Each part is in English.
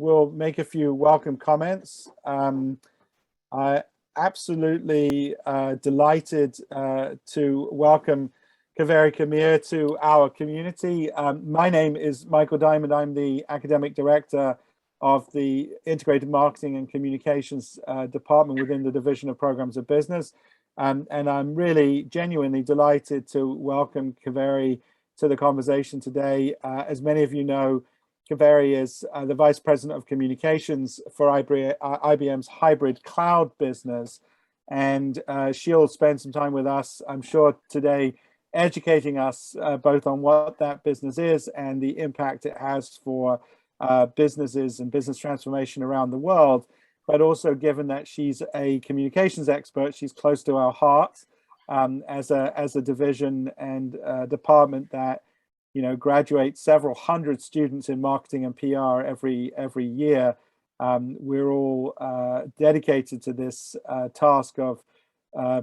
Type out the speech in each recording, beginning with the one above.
will make a few welcome comments. I absolutely delighted to welcome Kaveri Kamir to our community. My name is Michael Diamond. I'm the Academic Director of the Integrated Marketing and Communications Department within the Division of Programs of Business. And I'm really genuinely delighted to welcome Kaveri to the conversation today. As many of you know, Kaveri is the Vice President of Communications for IBM's hybrid cloud business. And she'll spend some time with us, I'm sure, today, educating us both on what that business is and the impact it has for businesses and business transformation around the world. But also, given that she's a communications expert, she's close to our hearts as a division and department that graduates several hundred students in marketing and PR every year. We're all dedicated to this task of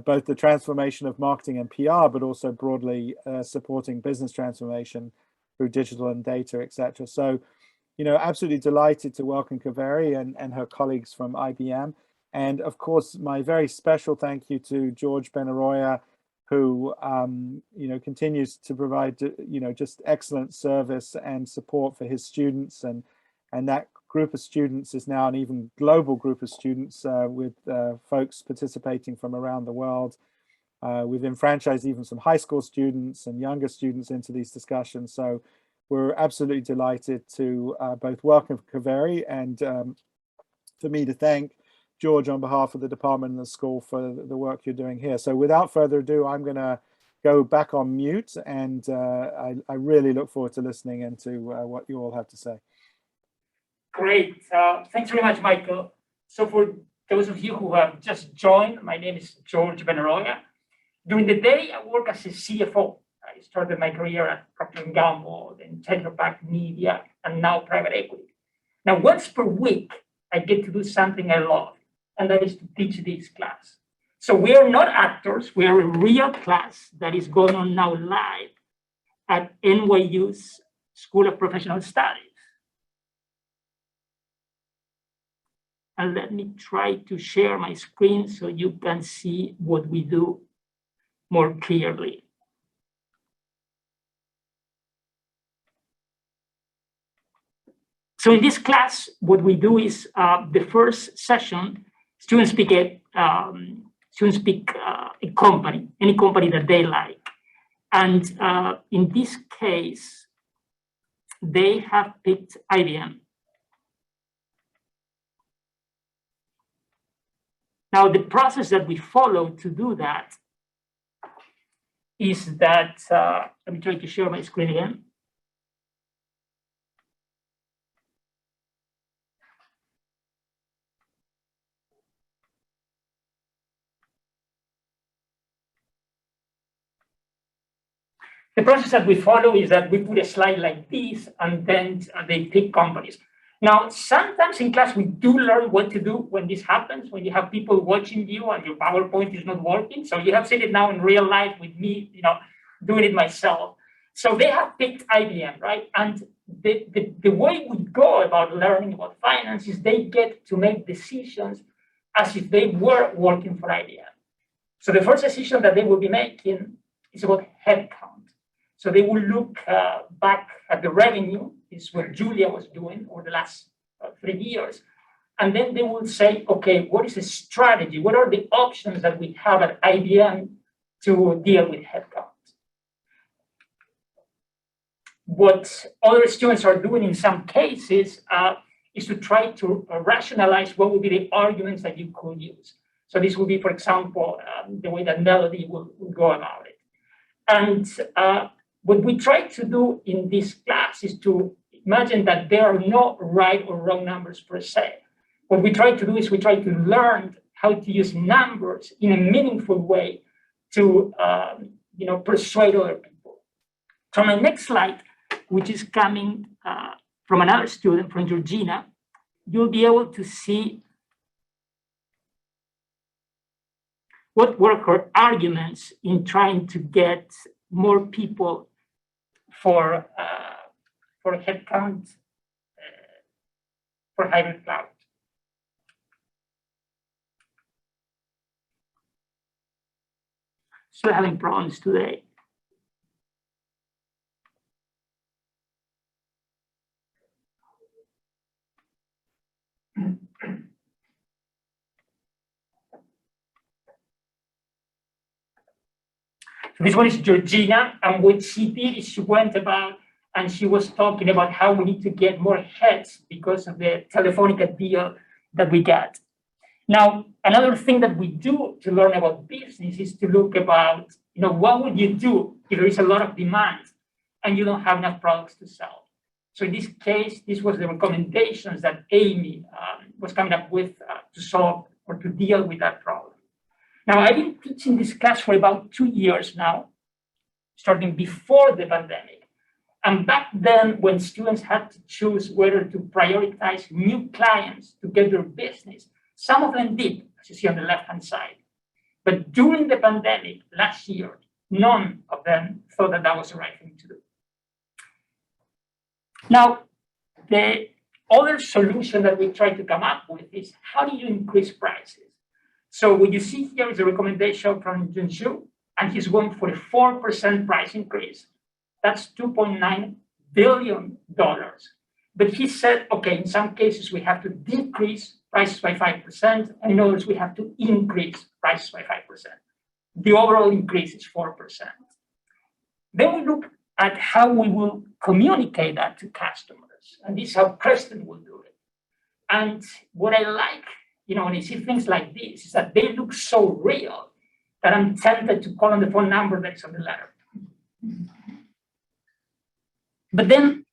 both the transformation of marketing and PR, but also broadly supporting business transformation through digital and data, etc. So, absolutely delighted to welcome Kaveri and her colleagues from IBM. And of course, my very special thank you to George Benaroya, who continues to provide just excellent service and support for his students, and that group of students is now an even global group of students with folks participating from around the world. We've enfranchised even some high school students and younger students into these discussions. So we're absolutely delighted to both welcome Kaveri and for me to thank George on behalf of the department and the school for the work you're doing here. So without further ado, I'm going to go back on mute, and I really look forward to listening into what you all have to say. Great. Thanks very much, Michael. So for those of you who have just joined, my name is George Benaroya. During the day, I work as a CFO. I started my career at Procter & Gamble, then Tetra Pak Media, and now private equity. Now, once per week, I get to do something I love, and that is to teach this class. So we are not actors. We are a real class that is going on now live at NYU's School of Professional Studies. And let me try to share my screen so you can see what we do more clearly. So in this class, what we do is the first session, students pick a company, any company that they like. And in this case, they have picked IBM. Now, the process that we follow to do that is that, let me try to share my screen again. The process that we follow is that we put a slide like this, and then they pick companies. Now, sometimes in class, we do learn what to do when this happens, when you have people watching you and your PowerPoint is not working. So you have seen it now in real life with me, doing it myself. So they have picked IBM, right? And the way we go about learning about finance is they get to make decisions as if they were working for IBM. So the first decision that they will be making is about headcount. So they will look back at the revenue, is what Julia was doing over the last 3 years. And then they will say, okay, what is the strategy? What are the options that we have at IBM to deal with headcount? What other students are doing in some cases is to try to rationalize what would be the arguments that you could use. So this would be, for example, the way that Melody will go about it. And what we try to do in this class is to imagine that there are no right or wrong numbers per se. What we try to do is we try to learn how to use numbers in a meaningful way to persuade other people. So my next slide, which is coming from another student, from Georgina, you'll be able to see what were her arguments in trying to get more people for headcount for hybrid cloud. Still having problems today. This one is Georgina, and what she did is she went about and she was talking about how we need to get more heads because of the Telefonica deal that we got. Now, another thing that we do to learn about business is to look about, what would you do if there is a lot of demand and you don't have enough products to sell? So in this case, this was the recommendations that Amy was coming up with to solve or to deal with that problem. Now, I've been teaching this class for about 2 years now, starting before the pandemic. And back then, when students had to choose whether to prioritize new clients to get their business, some of them did, as you see on the left-hand side. But during the pandemic last year, none of them thought that that was the right thing to do. Now, the other solution that we try to come up with is how do you increase prices? So what you see here is a recommendation from Junshu, and he's going for a 4% price increase. That's $2.9 billion. But he said, okay, in some cases we have to decrease prices by 5%, and in others we have to increase prices by 5%. The overall increase is 4%. Then we look at how we will communicate that to customers, and this is how Preston will do it. And what I like, when you see things like this, is that they look so real that I'm tempted to call on the phone number that is on the letter. But then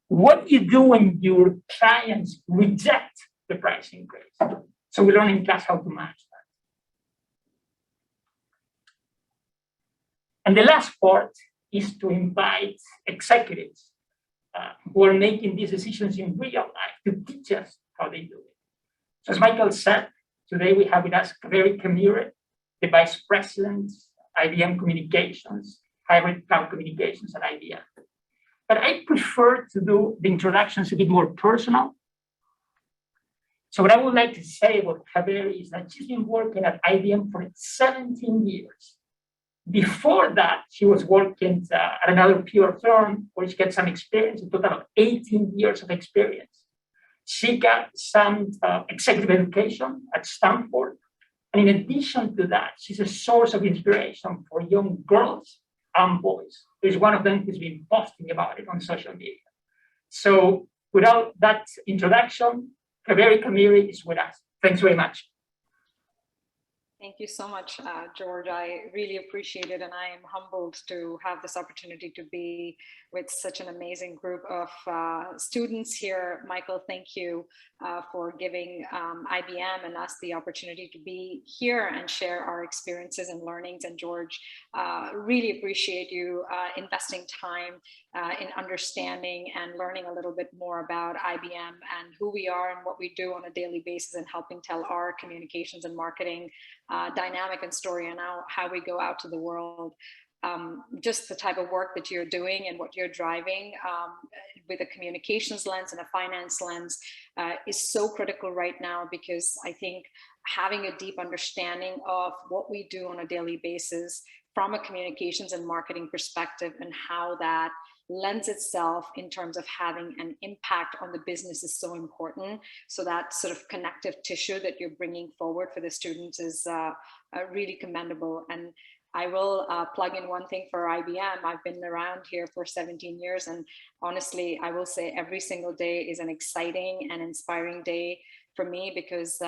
what do you do when your clients reject the price increase? So we learn in class how to manage that. And the last part is to invite executives who are making these decisions in real life to teach us how they do it. So as Michael said, today we have with us Kaveri Kamire, the Vice President, IBM Communications, Hybrid Cloud Communications at IBM. But I prefer to do the introductions a bit more personal. So what I would like to say about Kaveri is that she's been working at IBM for 17 years. Before that, she was working at another pure firm where she got some experience, a total of 18 years of experience. She got some executive education at Stanford. And in addition to that, she's a source of inspiration for young girls and boys. There's one of them who's been posting about it on social media. So without that introduction, Kaveri Kamire is with us. Thanks very much. Thank you so much, George. I really appreciate it, and I am humbled to have this opportunity to be with such an amazing group of students here. Michael, thank you for giving IBM and us the opportunity to be here and share our experiences and learnings. And George, really appreciate you investing time in understanding and learning a little bit more about IBM and who we are and what we do on a daily basis, and helping tell our communications and marketing dynamic and story, and how we go out to the world. Just the type of work that you're doing and what you're driving with a communications lens and a finance lens is so critical right now, because I think having a deep understanding of what we do on a daily basis from a communications and marketing perspective, and how that lends itself in terms of having an impact on the business is so important. So that sort of connective tissue that you're bringing forward for the students is really commendable. And I will plug in one thing for IBM. I've been around here for 17 years, and honestly, I will say every single day is an exciting and inspiring day for me, because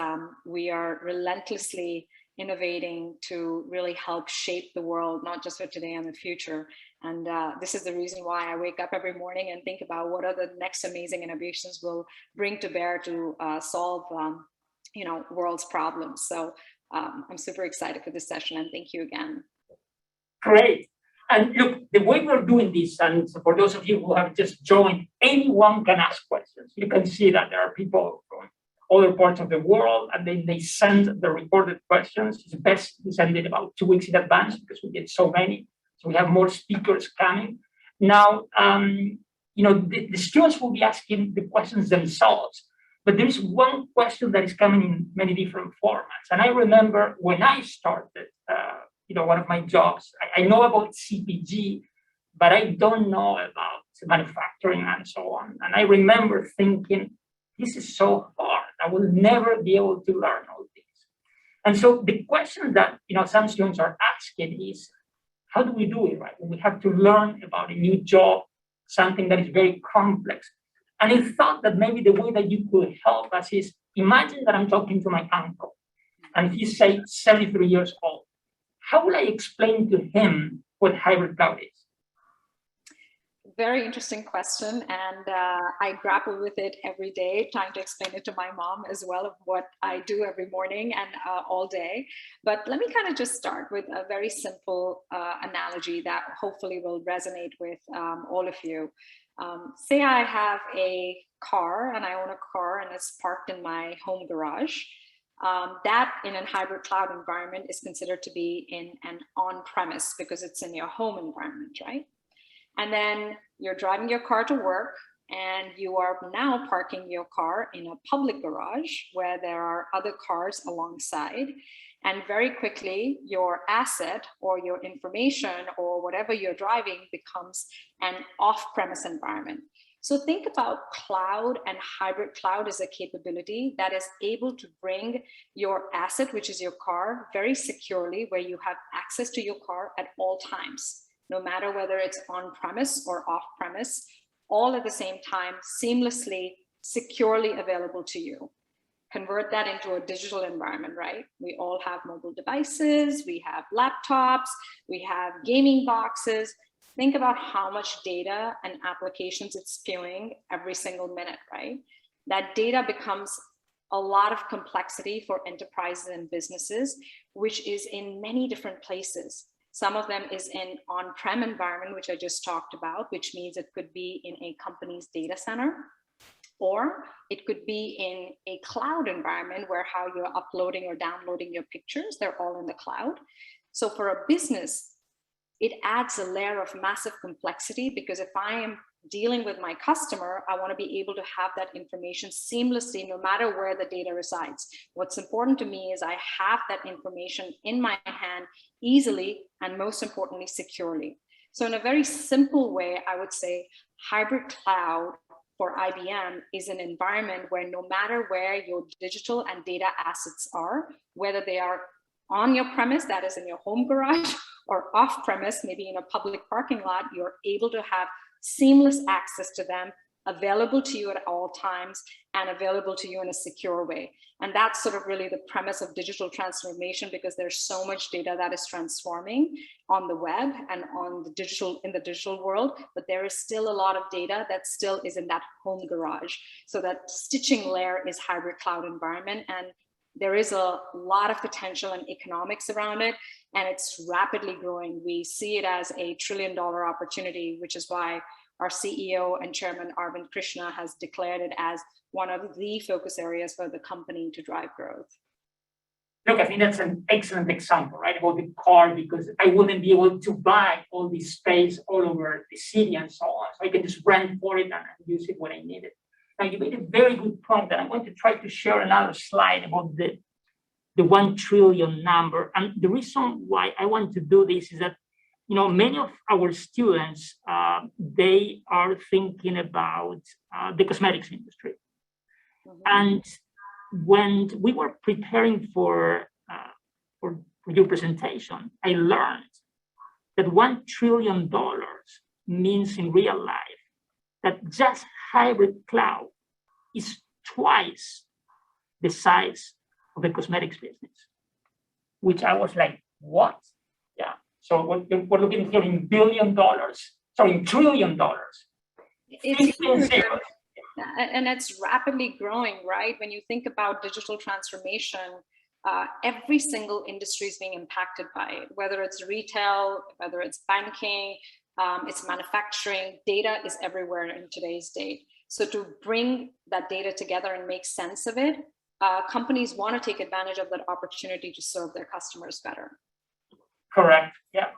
we are relentlessly innovating to really help shape the world, not just for today and the future. And this is the reason why I wake up every morning and think about what are the next amazing innovations we'll bring to bear to solve world's problems. So I'm super excited for this session, and thank you again. Great. And look, the way we're doing this, and for those of you who have just joined, anyone can ask questions. You can see that there are people from other parts of the world, and then they send the recorded questions. It's best to send it about 2 weeks in advance, because we get so many. So we have more speakers coming. Now, the students will be asking the questions themselves. But there is one question that is coming in many different formats. And I remember when I started, one of my jobs, I know about CPG, but I don't know about manufacturing and so on. And I remember thinking, this is so hard. I will never be able to learn all this. And so the question that some students are asking is, how do we do it, right? When we have to learn about a new job, something that is very complex. And I thought that maybe the way that you could help us is, imagine that I'm talking to my uncle, and he's, say, 73 years old. How will I explain to him what hybrid cloud is? Very interesting question, and I grapple with it every day, trying to explain it to my mom as well of what I do every morning and all day. But let me kind of just start with a very simple analogy that hopefully will resonate with all of you. Say I have a car and I own a car and it's parked in my home garage. That in a hybrid cloud environment is considered to be in an on-premise because it's in your home environment, right? And then you're driving your car to work and you are now parking your car in a public garage where there are other cars alongside. And very quickly, your asset or your information or whatever you're driving becomes an off-premise environment. So think about cloud, and hybrid cloud as a capability that is able to bring your asset, which is your car, very securely where you have access to your car at all times, no matter whether it's on-premise or off-premise, all at the same time, seamlessly, securely available to you. Convert that into a digital environment, right? We all have mobile devices, we have laptops, we have gaming boxes. Think about how much data and applications it's spewing every single minute, right? That data becomes a lot of complexity for enterprises and businesses, which is in many different places. Some of them is in on-prem environment, which I just talked about, which means it could be in a company's data center, or it could be in a cloud environment where how you're uploading or downloading your pictures, they're all in the cloud. So for a business, it adds a layer of massive complexity, because if I am dealing with my customer, I want to be able to have that information seamlessly, no matter where the data resides. What's important to me is I have that information in my hand easily, and most importantly, securely. So in a very simple way, I would say hybrid cloud for IBM is an environment where no matter where your digital and data assets are, whether they are on your premise, that is in your home garage, or off premise, maybe in a public parking lot, you're able to have seamless access to them, available to you at all times, and available to you in a secure way. And that's sort of really the premise of digital transformation, because there's so much data that is transforming on the web and on the digital, in the digital world, but there is still a lot of data that still is in that home garage. So that stitching layer is hybrid cloud environment, and there is a lot of potential and economics around it, and it's rapidly growing. We see it as a $1 trillion opportunity, which is why our CEO and Chairman Arvind Krishna has declared it as one of the focus areas for the company to drive growth. Look, I think that's an excellent example, right, about the car, because I wouldn't be able to buy all this space all over the city and so on. So I can just rent for it and use it when I need it. Now, you made a very good point, and I'm going to try to share another slide about the 1 trillion number. And the reason why I want to do this is that, many of our students, they are thinking about the cosmetics industry. Mm-hmm. And when we were preparing for your presentation, I learned that $1 trillion means in real life that just hybrid cloud is twice the size of the cosmetics business, which I was like, what? Yeah. So we're looking here in $1 billion, sorry, $1 trillion. It's huge. And it's rapidly growing, right? When you think about digital transformation, every single industry is being impacted by it, whether it's retail, whether it's banking, it's manufacturing. Data is everywhere in today's date. So to bring that data together and make sense of it, companies want to take advantage of that opportunity to serve their customers better. Correct. Yeah.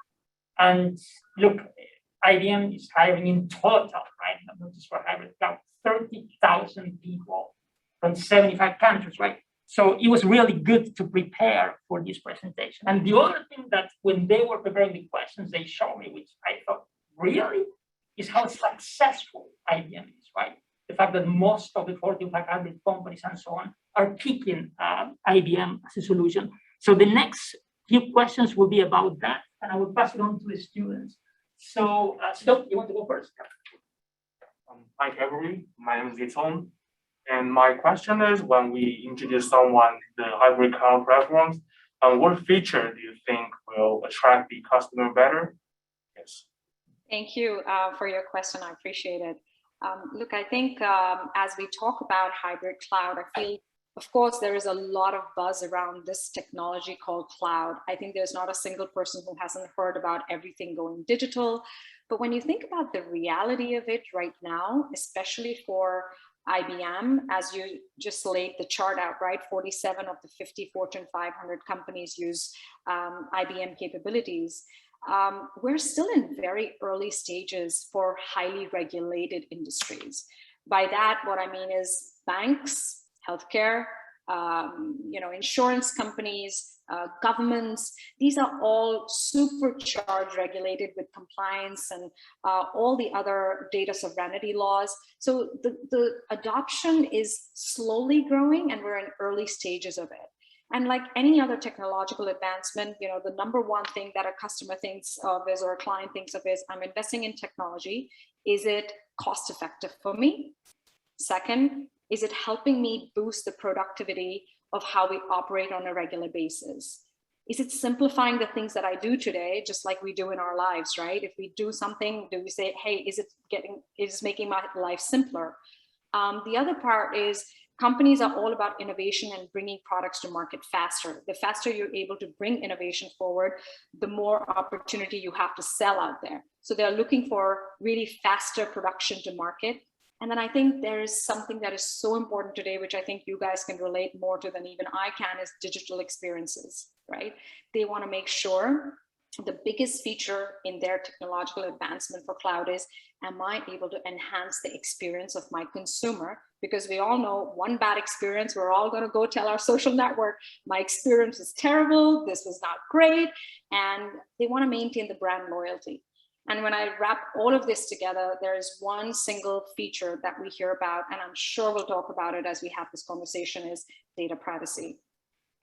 And look, IBM is hiring in total, right? Not just for hybrid cloud, 30,000 people from 75 countries, right? So it was really good to prepare for this presentation. And the other thing that when they were preparing the questions, they showed me, which I thought really is how successful IBM is, right? The fact that most of the Fortune 500 companies and so on are picking IBM as a solution. So the next few questions will be about that, and I will pass it on to the students. So, Sidok, you want to go first? Hi, everyone. My name is Yiton. And my question is, when we introduce someone the hybrid cloud platforms, what feature do you think will attract the customer better? Yes. Thank you for your question. I appreciate it. Look, I think as we talk about hybrid cloud, I feel, of course, there is a lot of buzz around this technology called cloud. I think there's not a single person who hasn't heard about everything going digital. But when you think about the reality of it right now, especially for IBM, as you just laid the chart out, right? 47 of the 50 Fortune 500 companies use IBM capabilities. We're still in very early stages for highly regulated industries. By that, what I mean is banks, healthcare, insurance companies, governments. These are all supercharged, regulated with compliance and all the other data sovereignty laws. So the adoption is slowly growing, and we're in early stages of it. And like any other technological advancement, the number one thing that a customer thinks of is, or a client thinks of is, I'm investing in technology. Is it cost effective for me? Second, is it helping me boost the productivity of how we operate on a regular basis? Is it simplifying the things that I do today, just like we do in our lives, right? If we do something, do we say, hey, is it making my life simpler? The other part is, companies are all about innovation and bringing products to market faster. The faster you're able to bring innovation forward, the more opportunity you have to sell out there. So they're looking for really faster production to market. And then I think there is something that is so important today, which I think you guys can relate more to than even I can, is digital experiences, right? They want to make sure the biggest feature in their technological advancement for cloud is, am I able to enhance the experience of my consumer? Because we all know one bad experience, we're all going to go tell our social network, my experience is terrible, this was not great. And they want to maintain the brand loyalty. And when I wrap all of this together, there is one single feature that we hear about, and I'm sure we'll talk about it as we have this conversation, is data privacy.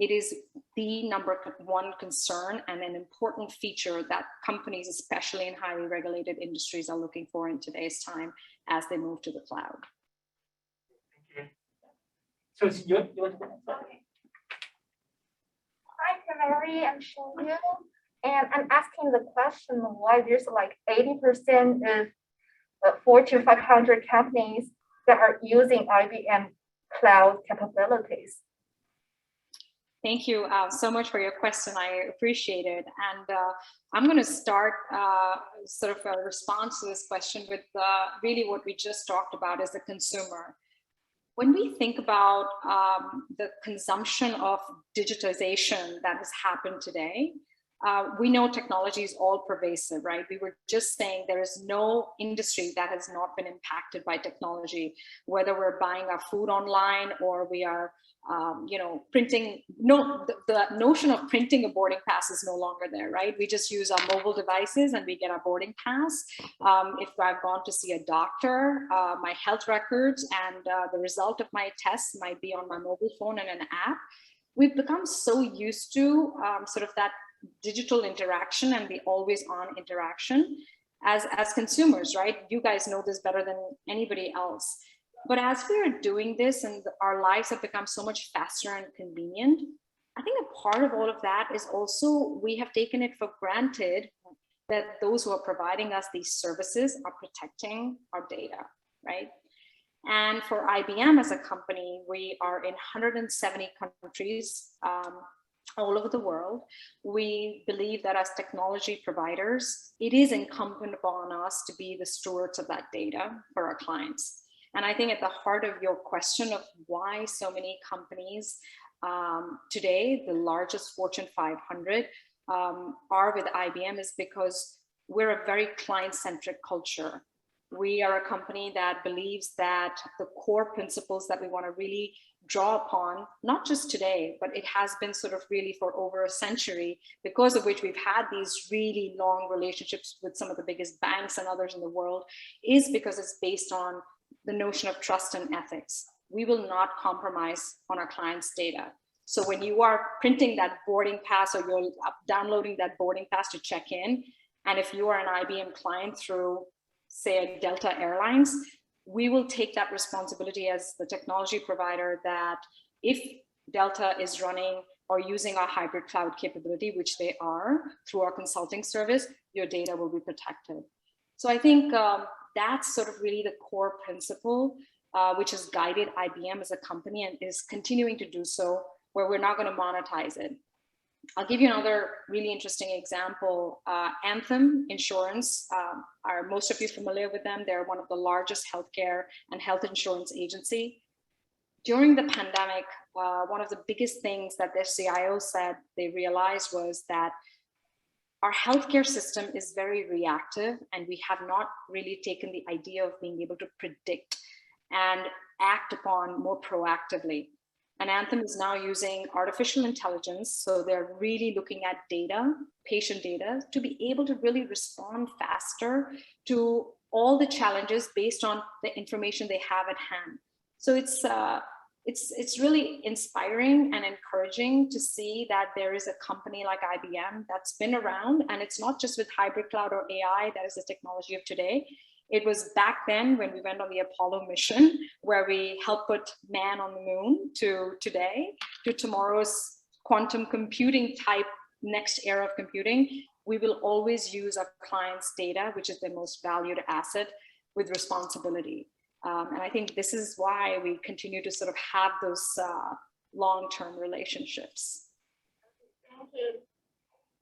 It is the number one concern and an important feature that companies, especially in highly regulated industries, are looking for in today's time as they move to the cloud. Thank you. So you want to go? Hi, Kaveri, I'm Shinyu. And I'm asking the question why there's like 80% of Fortune 500 companies that are using IBM cloud capabilities. Thank you so much for your question. I appreciate it. And I'm going to start sort of a response to this question with really what we just talked about as the consumer. When we think about the consumption of digitization that has happened today, we know technology is all pervasive, right? We were just saying there is no industry that has not been impacted by technology, whether we're buying our food online or we are, printing. No, the notion of printing a boarding pass is no longer there, right? We just use our mobile devices and we get our boarding pass. If I've gone to see a doctor, my health records and the result of my tests might be on my mobile phone and an app. We've become so used to sort of that digital interaction and the always on interaction as consumers, right? You guys know this better than anybody else. But as we are doing this and our lives have become so much faster and convenient, I think a part of all of that is also we have taken it for granted that those who are providing us these services are protecting our data, right? And for IBM as a company, we are in 170 countries all over the world. We believe that as technology providers, it is incumbent upon us to be the stewards of that data for our clients. And I think at the heart of your question of why so many companies today, the largest Fortune 500 are with IBM is because we're a very client-centric culture. We are a company that believes that the core principles that we want to really draw upon, not just today, but it has been sort of really for over a century, because of which we've had these really long relationships with some of the biggest banks and others in the world, is because it's based on the notion of trust and ethics. We will not compromise on our clients' data. So when you are printing that boarding pass, or you're downloading that boarding pass to check in, and if you are an IBM client through, say, Delta Airlines, we will take that responsibility as the technology provider, that if Delta is running or using our hybrid cloud capability, which they are through our consulting service, your data will be protected. So I think that's sort of really the core principle, which has guided IBM as a company and is continuing to do so, where we're not going to monetize it. I'll give you another really interesting example. Anthem Insurance, are most of you familiar with them? They're one of the largest healthcare and health insurance agency. During the pandemic, one of the biggest things that their CIO said they realized was that our healthcare system is very reactive, and we have not really taken the idea of being able to predict and act upon more proactively. And Anthem is now using artificial intelligence. So they're really looking at data, patient data, to be able to really respond faster to all the challenges based on the information they have at hand. So it's really inspiring and encouraging to see that there is a company like IBM that's been around, and it's not just with hybrid cloud or AI that is the technology of today. It was back then when we went on the Apollo mission, where we helped put man on the moon, to today, to tomorrow's quantum computing type next era of computing. We will always use our clients' data, which is their most valued asset, with responsibility. And I think this is why we continue to sort of have those long-term relationships. Thank you.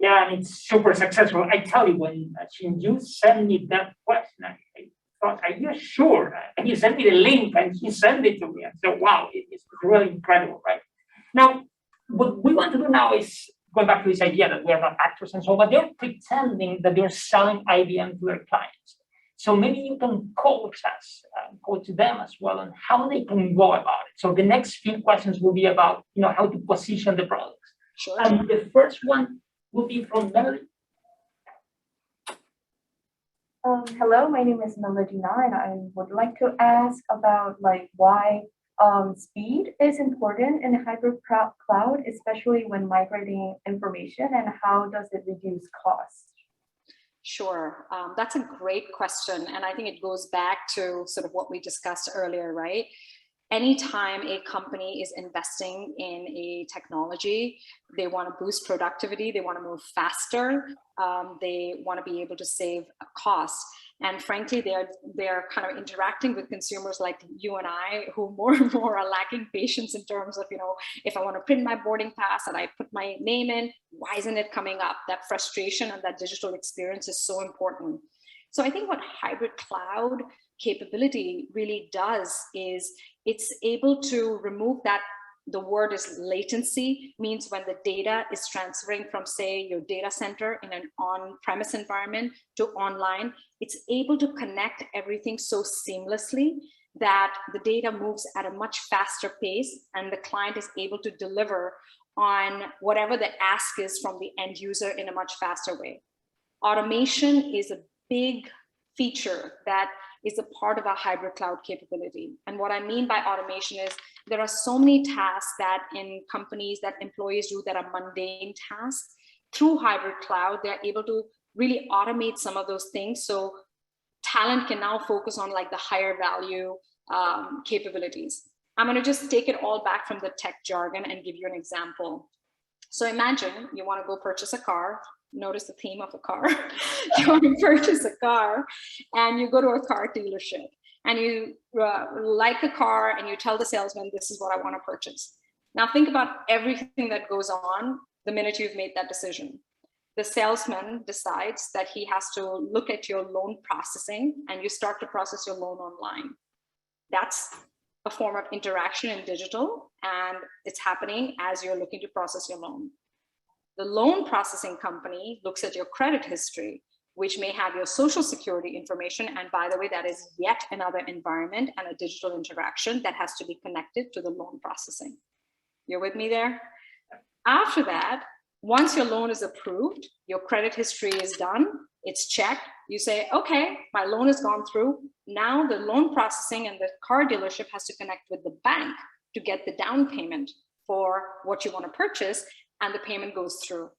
Yeah, and it's super successful. I tell you, when you sent me that question, I thought, are you sure? And you sent me the link, and he sent it to me. And so, wow, it's really incredible, right? Now, what we want to do now is going back to this idea that we are not actors and so on, but they're pretending that they're selling IBM to their clients. So maybe you can coach us, coach them as well on how they can go about it. So the next few questions will be about, how to position the products. Sure. And the first one will be from Melody. Hello, my name is Melody Na, and I would like to ask about why speed is important in hybrid cloud, especially when migrating information, and how does it reduce costs? Sure, that's a great question. And I think it goes back to sort of what we discussed earlier, right? Anytime a company is investing in a technology, they want to boost productivity, they want to move faster, they want to be able to save costs. And frankly, they're kind of interacting with consumers like you and I, who more and more are lacking patience in terms of, if I want to print my boarding pass and I put my name in, why isn't it coming up? That frustration and that digital experience is so important. So I think what hybrid cloud capability really does is it's able to remove that. The word is latency, means when the data is transferring from, say, your data center in an on-premise environment to online, it's able to connect everything so seamlessly that the data moves at a much faster pace, and the client is able to deliver on whatever the ask is from the end user in a much faster way. Automation is a big feature that is a part of our hybrid cloud capability. And what I mean by automation is there are so many tasks that in companies that employees do that are mundane tasks. Through hybrid cloud, they're able to really automate some of those things. So talent can now focus on the higher value capabilities. I'm going to just take it all back from the tech jargon and give you an example. So imagine you want to go purchase a car. Notice the theme of a car. You want to purchase a car, and you go to a car dealership, and you like a car, and you tell the salesman, this is what I want to purchase. Now think about everything that goes on the minute you've made that decision. The salesman decides that he has to look at your loan processing, and you start to process your loan online. That's a form of interaction in digital, and it's happening as you're looking to process your loan. The loan processing company looks at your credit history, which may have your social security information. And by the way, that is yet another environment and a digital interaction that has to be connected to the loan processing. You're with me there? After that, once your loan is approved, your credit history is done, it's checked, you say, okay, my loan has gone through. Now the loan processing and the car dealership has to connect with the bank to get the down payment for what you want to purchase, and the payment goes through.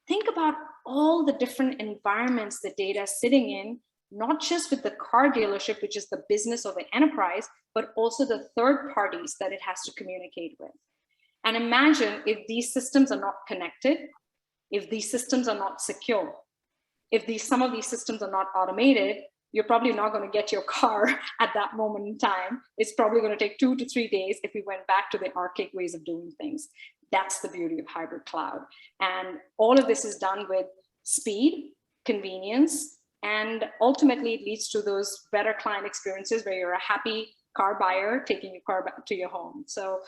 Think about all the different environments the data is sitting in, not just with the car dealership, which is the business or the enterprise, but also the third parties that it has to communicate with. And imagine if these systems are not connected, if these systems are not secure, if some of these systems are not automated, you're probably not going to get your car at that moment in time. It's probably going to take 2 to 3 days if we went back to the archaic ways of doing things. That's the beauty of hybrid cloud. And all of this is done with speed, convenience, and ultimately it leads to those better client experiences where you're a happy car buyer taking your car back to your home. So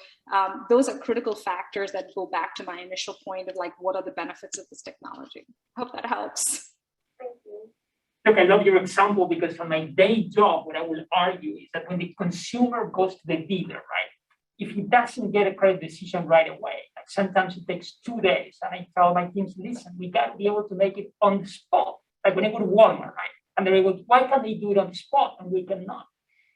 those are critical factors that go back to my initial point of like, what are the benefits of this technology? Hope that helps. Thank you. Look, I love your example because from my day job, what I will argue is that when the consumer goes to the dealer, right? If he doesn't get a credit decision right away, like sometimes it takes 2 days. And I tell my teams, listen, we got to be able to make it on the spot. Like when I go to Walmart, right? And they're able to, why can't they do it on the spot and we cannot?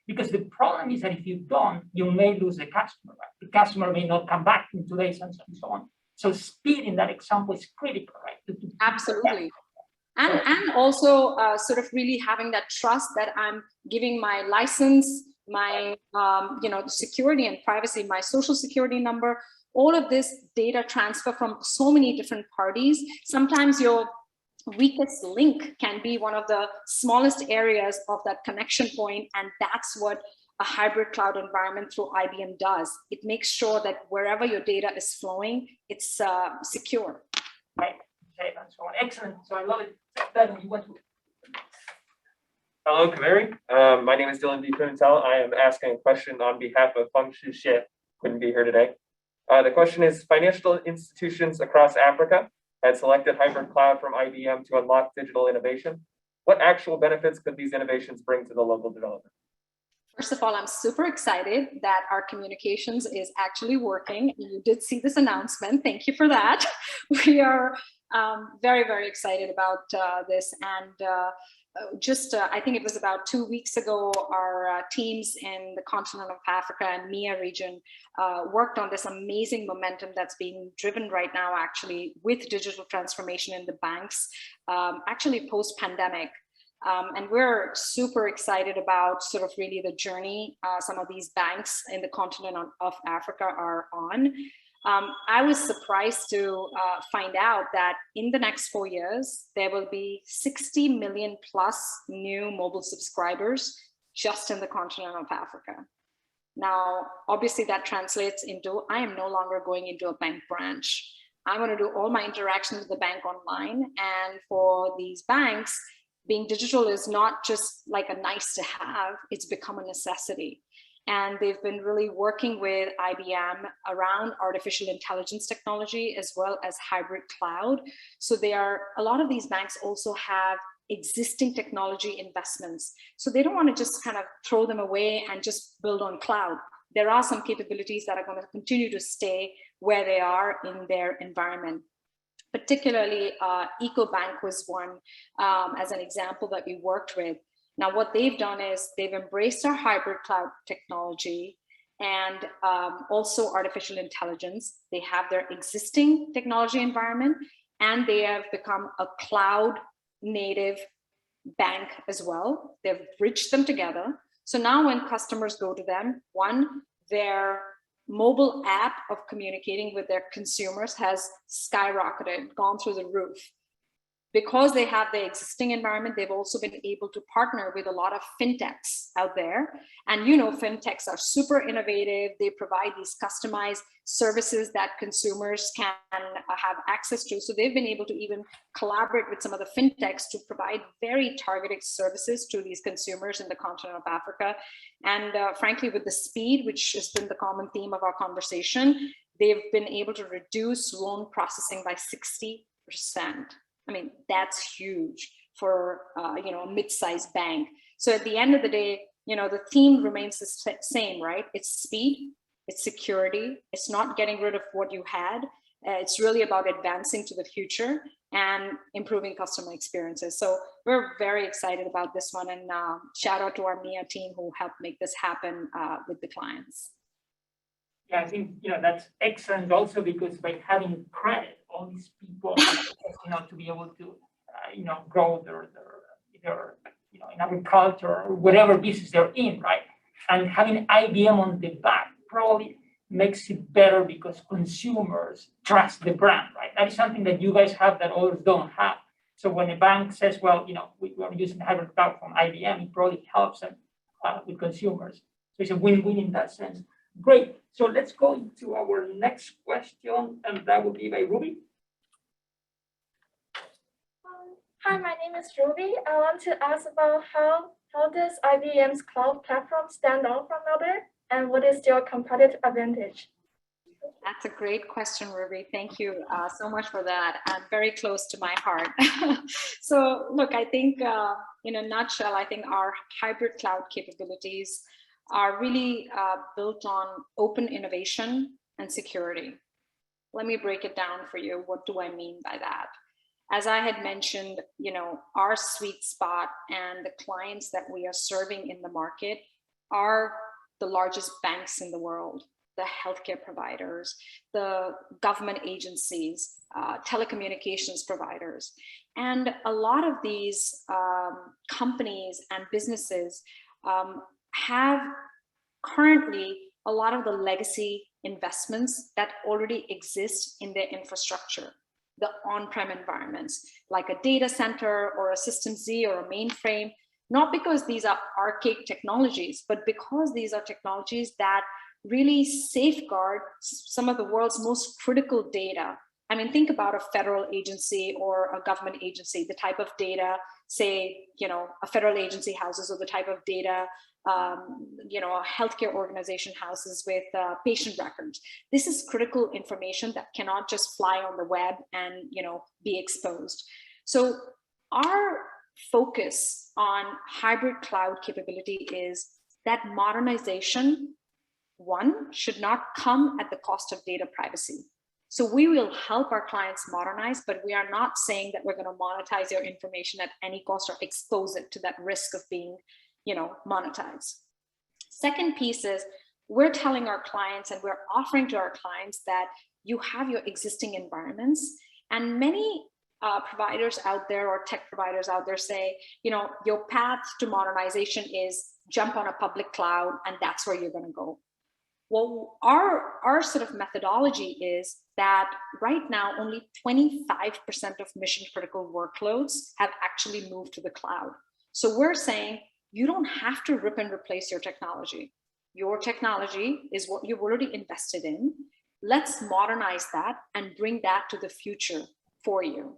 Because the problem is that if you don't, you may lose the customer, right? The customer may not come back in 2 days and so on. So speed in that example is critical, right? Absolutely. And also sort of really having that trust that I'm giving my license, my security and privacy, my social security number, all of this data transfer from so many different parties. Sometimes your weakest link can be one of the smallest areas of that connection point, and that's what a hybrid cloud environment through IBM does. It makes sure that wherever your data is flowing, it's secure. Right. Okay, and so on. Excellent. So I love it. Ben, you want to... Hello, Kaveri. My name is Dylan D. Pimentel. I am asking a question on behalf of Feng Shu Xie, couldn't be here today. The question is, financial institutions across Africa had selected hybrid cloud from IBM to unlock digital innovation. What actual benefits could these innovations bring to the local development? First of all, I'm super excited that our communications is actually working. You did see this announcement. Thank you for that. We are very, very excited about this. And I think it was about 2 weeks ago, our teams in the continent of Africa and MEA region worked on this amazing momentum that's being driven right now, actually, with digital transformation in the banks, actually post-pandemic. And we're super excited about sort of really the journey some of these banks in the continent of Africa are on. I was surprised to find out that in the next 4 years, there will be 60 million plus new mobile subscribers just in the continent of Africa. Now, obviously that translates into, I am no longer going into a bank branch. I'm going to do all my interactions with the bank online. And for these banks, being digital is not just like a nice to have, it's become a necessity. And they've been really working with IBM around artificial intelligence technology as well as hybrid cloud. So a lot of these banks also have existing technology investments. So they don't want to just kind of throw them away and just build on cloud. There are some capabilities that are going to continue to stay where they are in their environment. Particularly, EcoBank was one as an example that we worked with. Now, what they've done is they've embraced our hybrid cloud technology and also artificial intelligence. They have their existing technology environment, and they have become a cloud native bank as well. They've bridged them together. So now when customers go to them, one, their mobile app of communicating with their consumers has skyrocketed, gone through the roof. Because they have their existing environment, they've also been able to partner with a lot of fintechs out there. And fintechs are super innovative. They provide these customized services that consumers can have access to. So they've been able to even collaborate with some of the fintechs to provide very targeted services to these consumers in the continent of Africa. And frankly, with the speed, which has been the common theme of our conversation, they've been able to reduce loan processing by 60%. I mean, that's huge for a mid-sized bank. So at the end of the day, the theme remains the same, right? It's speed, it's security, it's not getting rid of what you had. It's really about advancing to the future and improving customer experiences. So we're very excited about this one, and shout out to our MIA team who helped make this happen with the clients. Yeah, I think that's excellent also, because by having credit, all these people to be able to grow their in agriculture or whatever business they're in, right? And having IBM on the back probably makes it better because consumers trust the brand, right? That is something that you guys have that others don't have. So when a bank says, well, we are using hybrid cloud from IBM, it probably helps them with consumers. So it's a win-win in that sense. Great. So let's go into our next question, and that will be by Ruby. Hi, my name is Ruby. I want to ask about how does IBM's cloud platform stand out from others, and what is your competitive advantage? That's a great question, Ruby. Thank you so much for that. And very close to my heart. So look, I think in a nutshell, I think our hybrid cloud capabilities are really built on open innovation and security. Let me break it down for you. What do I mean by that? As I had mentioned, our sweet spot and the clients that we are serving in the market are the largest banks in the world, the healthcare providers, the government agencies, telecommunications providers. And a lot of these companies and businesses have currently a lot of the legacy investments that already exist in their infrastructure, the on-prem environments, like a data center or a System Z or a mainframe, not because these are archaic technologies, but because these are technologies that really safeguard some of the world's most critical data. I mean, think about a federal agency or a government agency, the type of data, say, a federal agency houses, or the type of data, a healthcare organization houses with patient records. This is critical information that cannot just fly on the web and, be exposed. So our focus on hybrid cloud capability is that modernization, one, should not come at the cost of data privacy. So we will help our clients modernize, but we are not saying that we're going to monetize your information at any cost or expose it to that risk of being, monetized. Second piece is we're telling our clients and we're offering to our clients that you have your existing environments, and many providers out there or tech providers out there say, your path to modernization is jump on a public cloud and that's where you're going to go. Well, our sort of methodology is that right now only 25% of mission critical workloads have actually moved to the cloud. So we're saying you don't have to rip and replace your technology. Your technology is what you've already invested in. Let's modernize that and bring that to the future for you.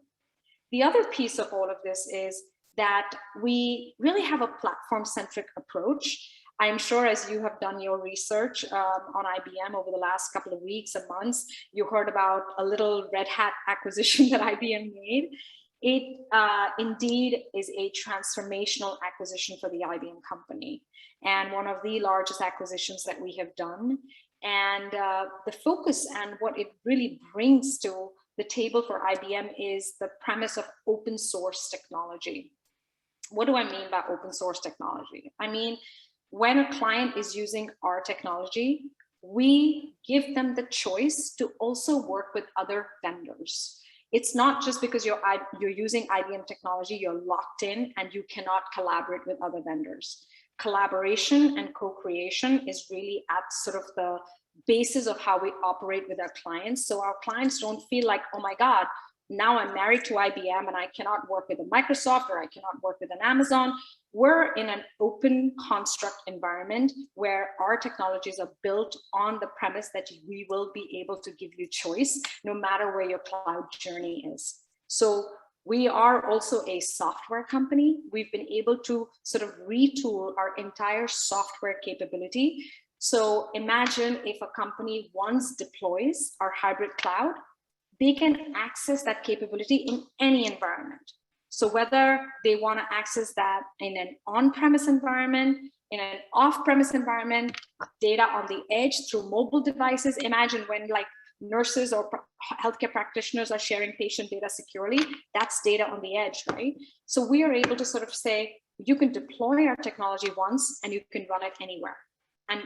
The other piece of all of this is that we really have a platform-centric approach. I'm sure as you have done your research on IBM over the last couple of weeks and months, you heard about a little Red Hat acquisition that IBM made. It indeed is a transformational acquisition for the IBM company, and one of the largest acquisitions that we have done. And the focus and what it really brings to the table for IBM is the premise of open source technology. What do I mean by open source technology? I mean, when a client is using our technology, we give them the choice to also work with other vendors. It's not just because you're using IBM technology, you're locked in and you cannot collaborate with other vendors. Collaboration and co-creation is really at sort of the basis of how we operate with our clients. So our clients don't feel like, oh my God, now I'm married to IBM and I cannot work with a Microsoft or I cannot work with an Amazon. We're in an open construct environment where our technologies are built on the premise that we will be able to give you choice no matter where your cloud journey is. So we are also a software company. We've been able to sort of retool our entire software capability. So imagine if a company once deploys our hybrid cloud, they can access that capability in any environment. So whether they want to access that in an on-premise environment, in an off-premise environment, data on the edge through mobile devices. Imagine when like nurses or healthcare practitioners are sharing patient data securely, that's data on the edge, right? So we are able to sort of say, you can deploy our technology once and you can run it anywhere. And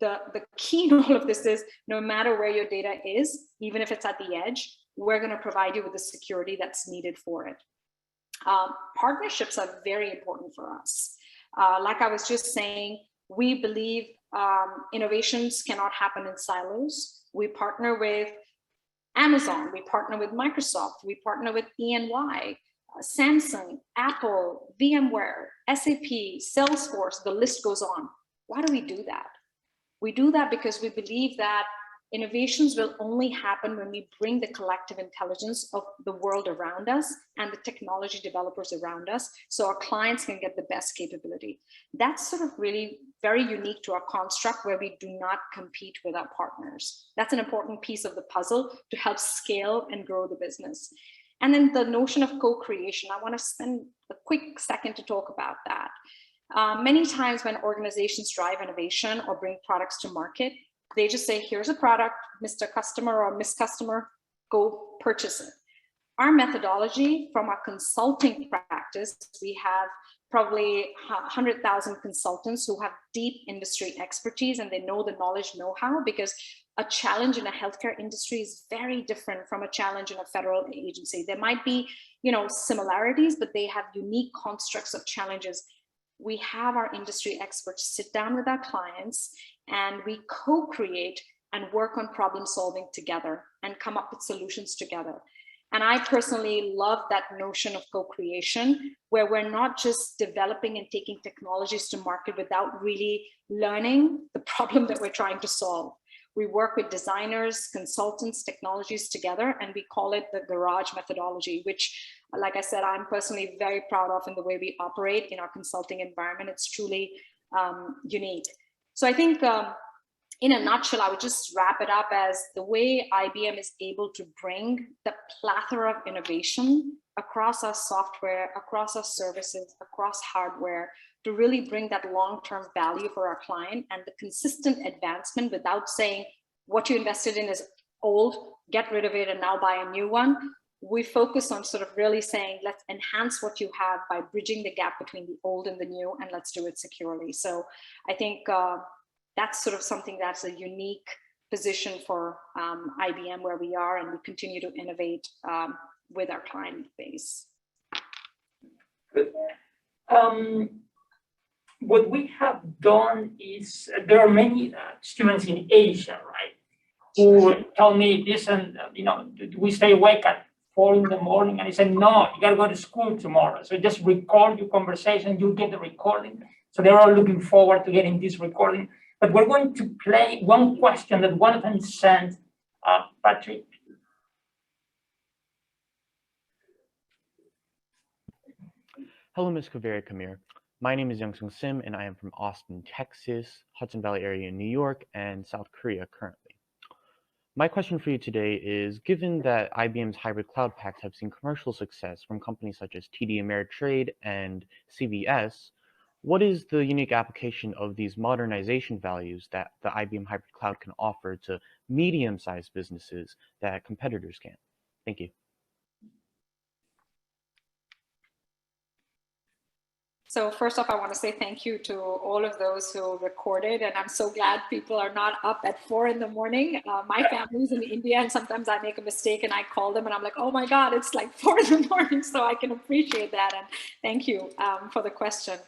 the key in all of this is no matter where your data is, even if it's at the edge, we're going to provide you with the security that's needed for it. Partnerships are very important for us. Like I was just saying, we believe innovations cannot happen in silos. We partner with Amazon, we partner with Microsoft, we partner with EY, Samsung, Apple, VMware, SAP, Salesforce, the list goes on. Why do we do that? We do that because we believe that innovations will only happen when we bring the collective intelligence of the world around us and the technology developers around us so our clients can get the best capability. That's sort of really very unique to our construct where we do not compete with our partners. That's an important piece of the puzzle to help scale and grow the business. And then the notion of co-creation, I want to spend a quick second to talk about that. Many times when organizations drive innovation or bring products to market, they just say, here's a product, Mr. Customer or Miss Customer, go purchase it. Our methodology from our consulting practice, we have probably 100,000 consultants who have deep industry expertise and they know the knowledge, know-how, because a challenge in a healthcare industry is very different from a challenge in a federal agency. There might be, similarities, but they have unique constructs of challenges. We have our industry experts sit down with our clients and we co-create and work on problem solving together and come up with solutions together. And I personally love that notion of co-creation where we're not just developing and taking technologies to market without really learning the problem that we're trying to solve. We work with designers, consultants, technologies together, and we call it the garage methodology, which, like I said, I'm personally very proud of in the way we operate in our consulting environment. It's truly unique. So I think in a nutshell, I would just wrap it up as the way IBM is able to bring the plethora of innovation across our software, across our services, across hardware, to really bring that long-term value for our client and the consistent advancement without saying what you invested in is old, get rid of it and now buy a new one. We focus on sort of really saying, let's enhance what you have by bridging the gap between the old and the new, and let's do it securely. So I think that's sort of something that's a unique position for IBM where we are, and we continue to innovate with our client base. Good. What we have done is there are many students in Asia, right, who tell me this, and we stay awake at 4 in the morning, and I said, no, you gotta go to school tomorrow. So just record your conversation, you'll get the recording. So they're all looking forward to getting this recording. But we're going to play one question that one of them sent, Patrick. Hello, Ms. Kaveri-Kamir. My name is Youngsung Sim, and I am from Austin, Texas, Hudson Valley area in New York, and South Korea currently. My question for you today is, given that IBM's hybrid cloud packs have seen commercial success from companies such as TD Ameritrade and CVS, what is the unique application of these modernization values that the IBM hybrid cloud can offer to medium-sized businesses that competitors can't? Thank you. So first off, I want to say thank you to all of those who recorded, and I'm so glad people are not up at 4 in the morning. My family's in India, and sometimes I make a mistake and I call them and I'm like, oh my God, it's like 4 in the morning. So I can appreciate that, and thank you for the question.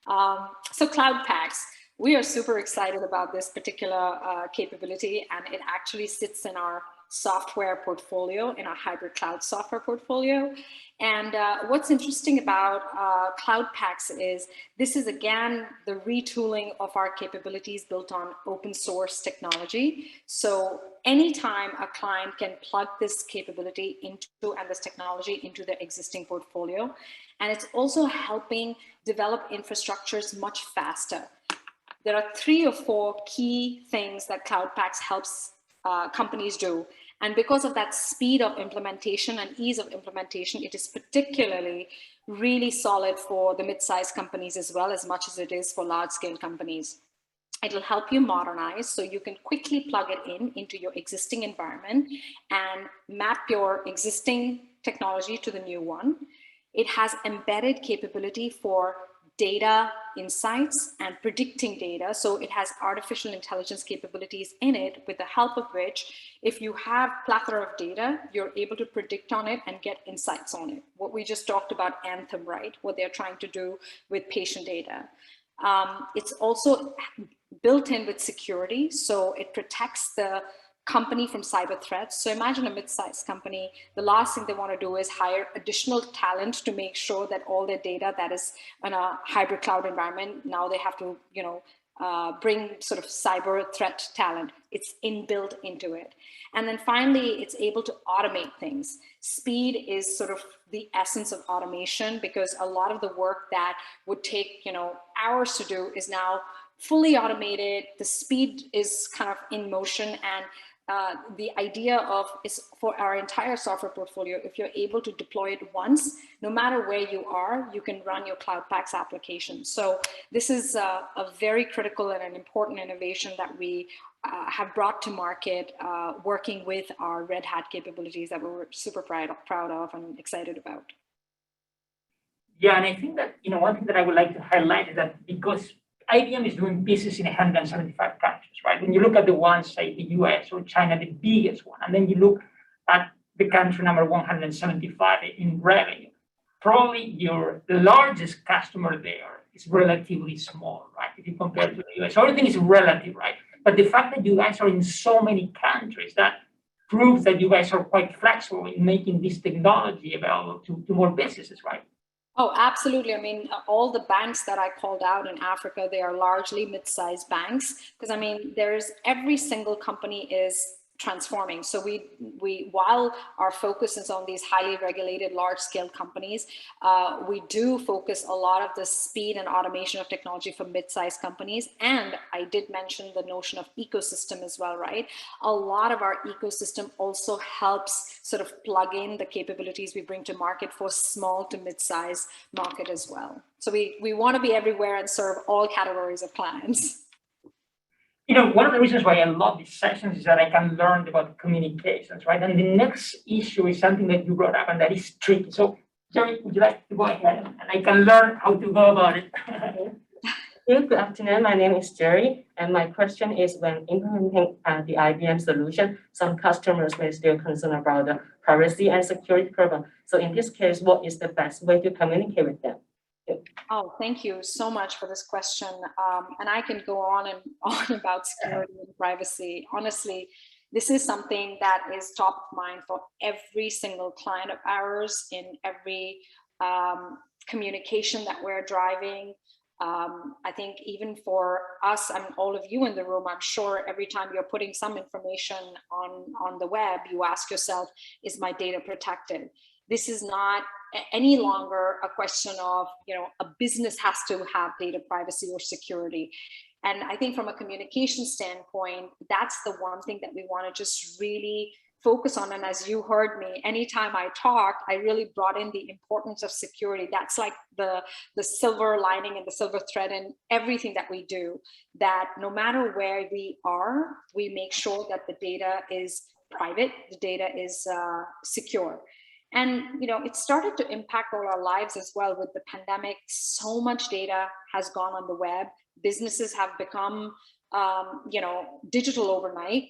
So Cloud Paks, we are super excited about this particular capability, and it actually sits in our software portfolio, in our hybrid cloud software portfolio. And what's interesting about Cloud Paks is this is, again, the retooling of our capabilities built on open source technology. So anytime a client can plug this capability into and this technology into their existing portfolio. And it's also helping develop infrastructures much faster. There are 3 or 4 key things that Cloud Paks helps companies do. And because of that speed of implementation and ease of implementation, it is particularly really solid for the mid-sized companies as well, as much as it is for large-scale companies. It'll help you modernize so you can quickly plug it into your existing environment and map your existing technology to the new one. It has embedded capability for data insights and predicting data. So it has artificial intelligence capabilities in it, with the help of which, if you have plethora of data, you're able to predict on it and get insights on it. What we just talked about Anthem, right? What they're trying to do with patient data. It's also built in with security, so it protects the company from cyber threats. So imagine a mid-sized company, the last thing they want to do is hire additional talent to make sure that all their data that is in a hybrid cloud environment, now they have to, bring sort of cyber threat talent. It's inbuilt into it. And then finally, it's able to automate things. Speed is sort of the essence of automation, because a lot of the work that would take, hours to do is now fully automated. The speed is kind of in motion, and the idea of is for our entire software portfolio, if you're able to deploy it once, no matter where you are, you can run your Cloud Paks application. So this is a very critical and an important innovation that we have brought to market, working with our Red Hat capabilities that we're super proud of and excited about. Yeah, and I think that, one thing that I would like to highlight is that because IBM is doing business in 175 countries, right? When you look at the ones, say the US or China, the biggest one, and then you look at the country number 175 in revenue, probably the largest customer there is relatively small, right? If you compare to the US, everything is relative, right? But the fact that you guys are in so many countries, that proves that you guys are quite flexible in making this technology available to more businesses, right? Oh, absolutely. I mean, all the banks that I called out in Africa, they are largely mid-sized banks, because every single company is transforming. So we while our focus is on these highly regulated large-scale companies, we do focus a lot of the speed and automation of technology for mid-sized companies. And I did mention the notion of ecosystem as well, right? A lot of our ecosystem also helps sort of plug in the capabilities we bring to market for small to mid-sized market as well. So we want to be everywhere and serve all categories of clients. One of the reasons why I love these sessions is that I can learn about communications, right? And the next issue is something that you brought up, and that is tricky. So, Jerry, would you like to go ahead and I can learn how to go about it? Good afternoon. My name is Jerry, and my question is, when implementing the IBM solution, some customers may still concern about the privacy and security problem. So in this case, what is the best way to communicate with them? Oh, thank you so much for this question. And I can go on and on about security and privacy. Honestly, this is something that is top of mind for every single client of ours in every communication that we're driving. I think even for us and all of you in the room, I'm sure every time you're putting some information on the web, you ask yourself, is my data protected? This is not any longer a question of, a business has to have data privacy or security. And I think from a communication standpoint, that's the one thing that we want to just really focus on. And as you heard me, anytime I talked, I really brought in the importance of security. That's like the silver lining and the silver thread in everything that we do, that no matter where we are, we make sure that the data is private, the data is secure. And, it started to impact all our lives as well with the pandemic. So much data has gone on the web. Businesses have become, digital overnight.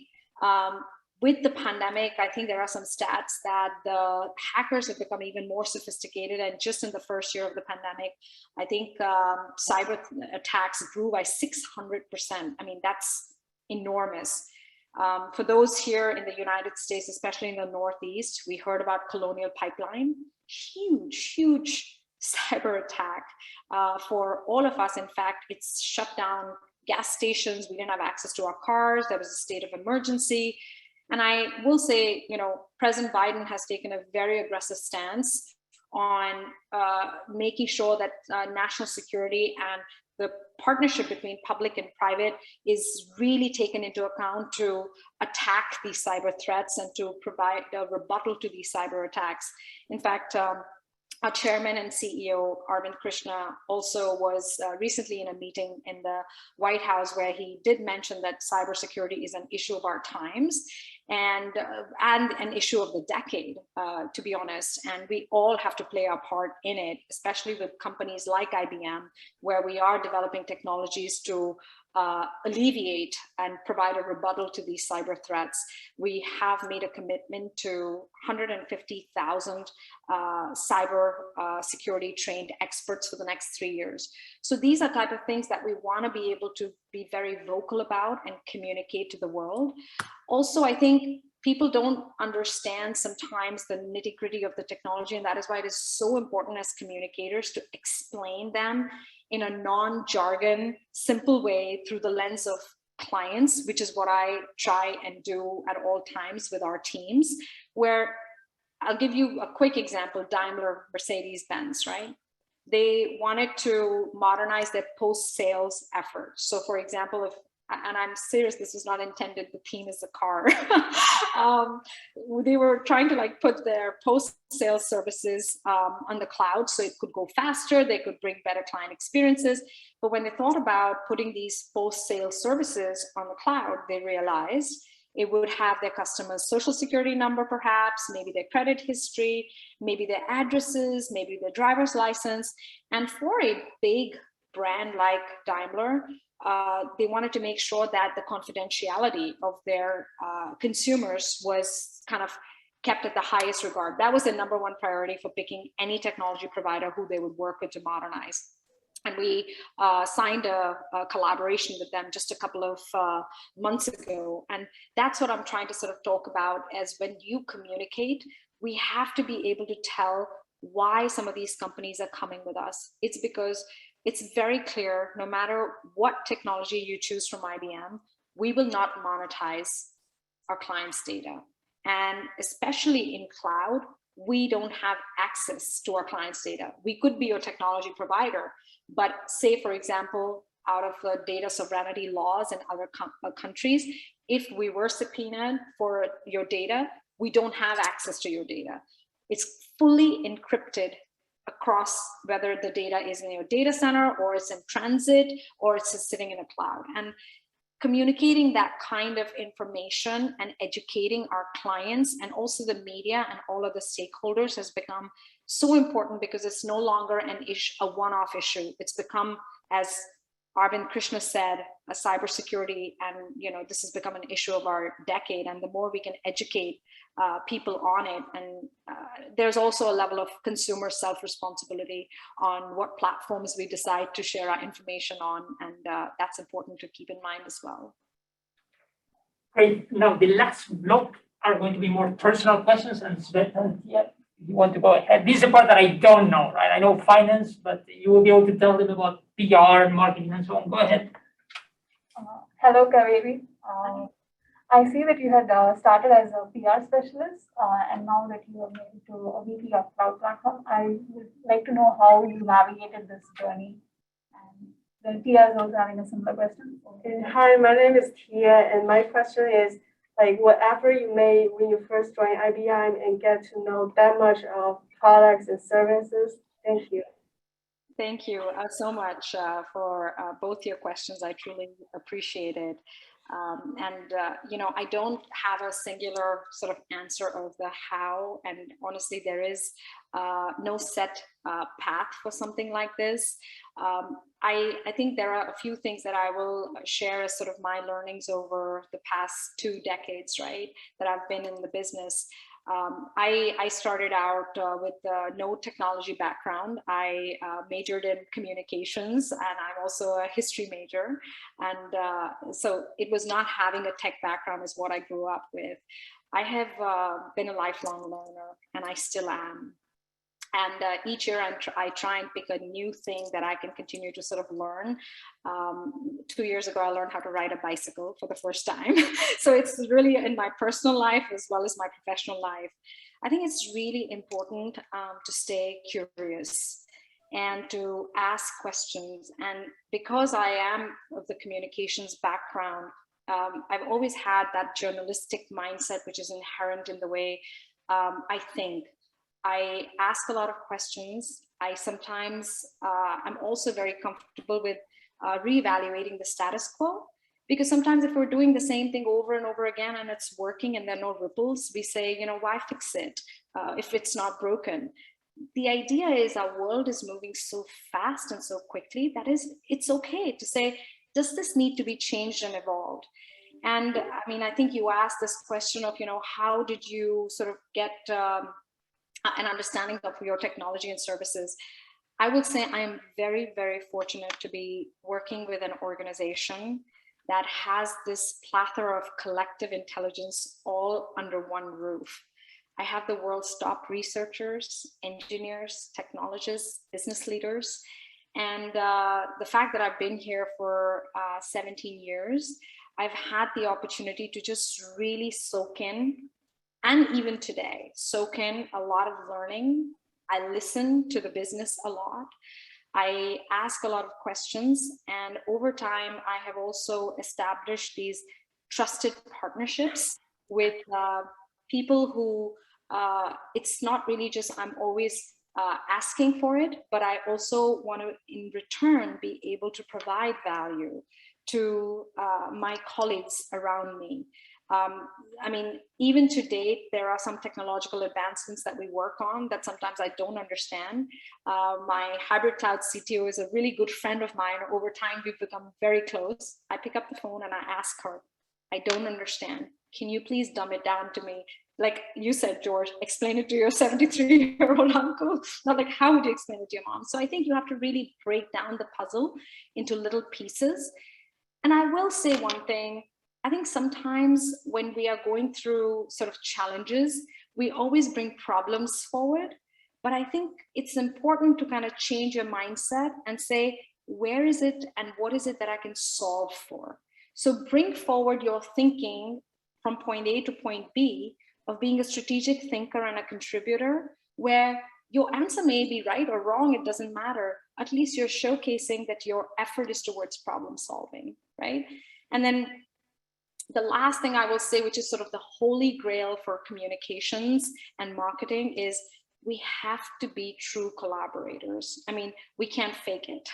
With the pandemic, I think there are some stats that the hackers have become even more sophisticated. And just in the first year of the pandemic, I think cyber attacks grew by 600%. I mean, that's enormous. For those here in the United States, especially in the Northeast, we heard about Colonial Pipeline, huge cyber attack for all of us. In fact, it's shut down gas stations. We didn't have access to our cars. There was a state of emergency. And I will say, President Biden has taken a very aggressive stance on making sure that national security and the partnership between public and private is really taken into account to attack these cyber threats and to provide a rebuttal to these cyber attacks. In fact, our chairman and CEO, Arvind Krishna, also was recently in a meeting in the White House where he did mention that cybersecurity is an issue of our times and an issue of the decade, to be honest. And we all have to play our part in it, especially with companies like IBM, where we are developing technologies to alleviate and provide a rebuttal to these cyber threats. We have made a commitment to 150,000 cyber security trained experts for the next 3 years. So these are type of things that we want to be able to be very vocal about and communicate to the world. Also, I think people don't understand sometimes the nitty-gritty of the technology, and that is why it is so important as communicators to explain them in a non-jargon, simple way through the lens of clients, which is what I try and do at all times with our teams, where I'll give you a quick example, Daimler, Mercedes-Benz, right? They wanted to modernize their post-sales efforts. So for example, if, and I'm serious, this was not intended, the theme is a car. They were trying to like put their post-sales services on the cloud so it could go faster, they could bring better client experiences. But when they thought about putting these post-sales services on the cloud, they realized it would have their customers' social security number, perhaps, maybe their credit history, maybe their addresses, maybe their driver's license. And for a big brand like Daimler, they wanted to make sure that the confidentiality of their consumers was kind of kept at the highest regard. That was the #1 priority for picking any technology provider who they would work with to modernize. And we signed a collaboration with them just a couple of months ago. And that's what I'm trying to sort of talk about, as when you communicate, we have to be able to tell why some of these companies are coming with us. It's because it's very clear, no matter what technology you choose from IBM, we will not monetize our clients' data. And especially in cloud, we don't have access to our clients' data. We could be your technology provider, but say, for example, out of the data sovereignty laws in other countries, if we were subpoenaed for your data, we don't have access to your data. It's fully encrypted across whether the data is in your data center or it's in transit or it's just sitting in a cloud. And communicating that kind of information and educating our clients and also the media and all of the stakeholders has become so important, because it's no longer a one-off issue. It's become, as Arvind Krishna said, a cybersecurity, and this has become an issue of our decade. And the more we can educate people on it, and there's also a level of consumer self-responsibility on what platforms we decide to share our information on, and that's important to keep in mind as well. Great. Now the last block are going to be more personal questions, and Sveta, yeah, if you want to go ahead. This is the part that I don't know, right? I know finance, but you will be able to tell them about PR, marketing, and so on. Go ahead. Hello, Kaveri. I see that you had started as a PR specialist, and now that you are moving to a VP of Cloud Platform, I would like to know how you navigated this journey. And then Tia is also having a similar question. Hi, my name is Tia, and my question is, like, what effort you made when you first joined IBM and get to know that much of products and services? Thank you. Thank you so much for both your questions. I truly appreciate it. I don't have a singular sort of answer of the how, and honestly, there is no set path for something like this. I think there are a few things that I will share as sort of my learnings over the past 2 decades, right, that I've been in the business. I started out with no technology background. I majored in communications, and I'm also a history major. And so it was not having a tech background is what I grew up with. I have been a lifelong learner, and I still am. And each year I try and pick a new thing that I can continue to sort of learn. 2 years ago, I learned how to ride a bicycle for the first time. So it's really in my personal life as well as my professional life. I think it's really important to stay curious. and to ask questions. And because I am of the communications background, I've always had that journalistic mindset, which is inherent in the way I think. I ask a lot of questions. I sometimes, I'm also very comfortable with reevaluating the status quo, because sometimes if we're doing the same thing over and over again and it's working and there are no ripples, we say, you know, why fix it if it's not broken? The idea is our world is moving so fast and so quickly that it's okay to say, does this need to be changed and evolved? And I mean, I think you asked this question of, you know, how did you sort of get an understanding of your technology and services? I would say I am very, very fortunate to be working with an organization that has this plethora of collective intelligence all under one roof. I have the world's top researchers, engineers, technologists, business leaders. And the fact that I've been here for 17 years, I've had the opportunity to just really soak in, and even today, soak in a lot of learning. I listen to the business a lot. I ask a lot of questions, and over time, I have also established these trusted partnerships with people who, it's not really just I'm always asking for it, but I also want to, in return, be able to provide value to my colleagues around me. I mean, even to date, there are some technological advancements that we work on that sometimes I don't understand. My hybrid cloud CTO is a really good friend of mine. Over time, we've become very close. I pick up the phone and I ask her, I don't understand. Can you please dumb it down to me? Like you said, George, explain it to your 73-year-old uncle. Not like, how would you explain it to your mom? So I think you have to really break down the puzzle into little pieces. And I will say one thing, I think sometimes when we are going through sort of challenges, we always bring problems forward. But I think it's important to kind of change your mindset and say, where is it and what is it that I can solve for? So bring forward your thinking from point A to point B of being a strategic thinker and a contributor, where your answer may be right or wrong, it doesn't matter. At least you're showcasing that your effort is towards problem solving, right? And then the last thing I will say, which is sort of the holy grail for communications and marketing, is we have to be true collaborators. I mean, we can't fake it.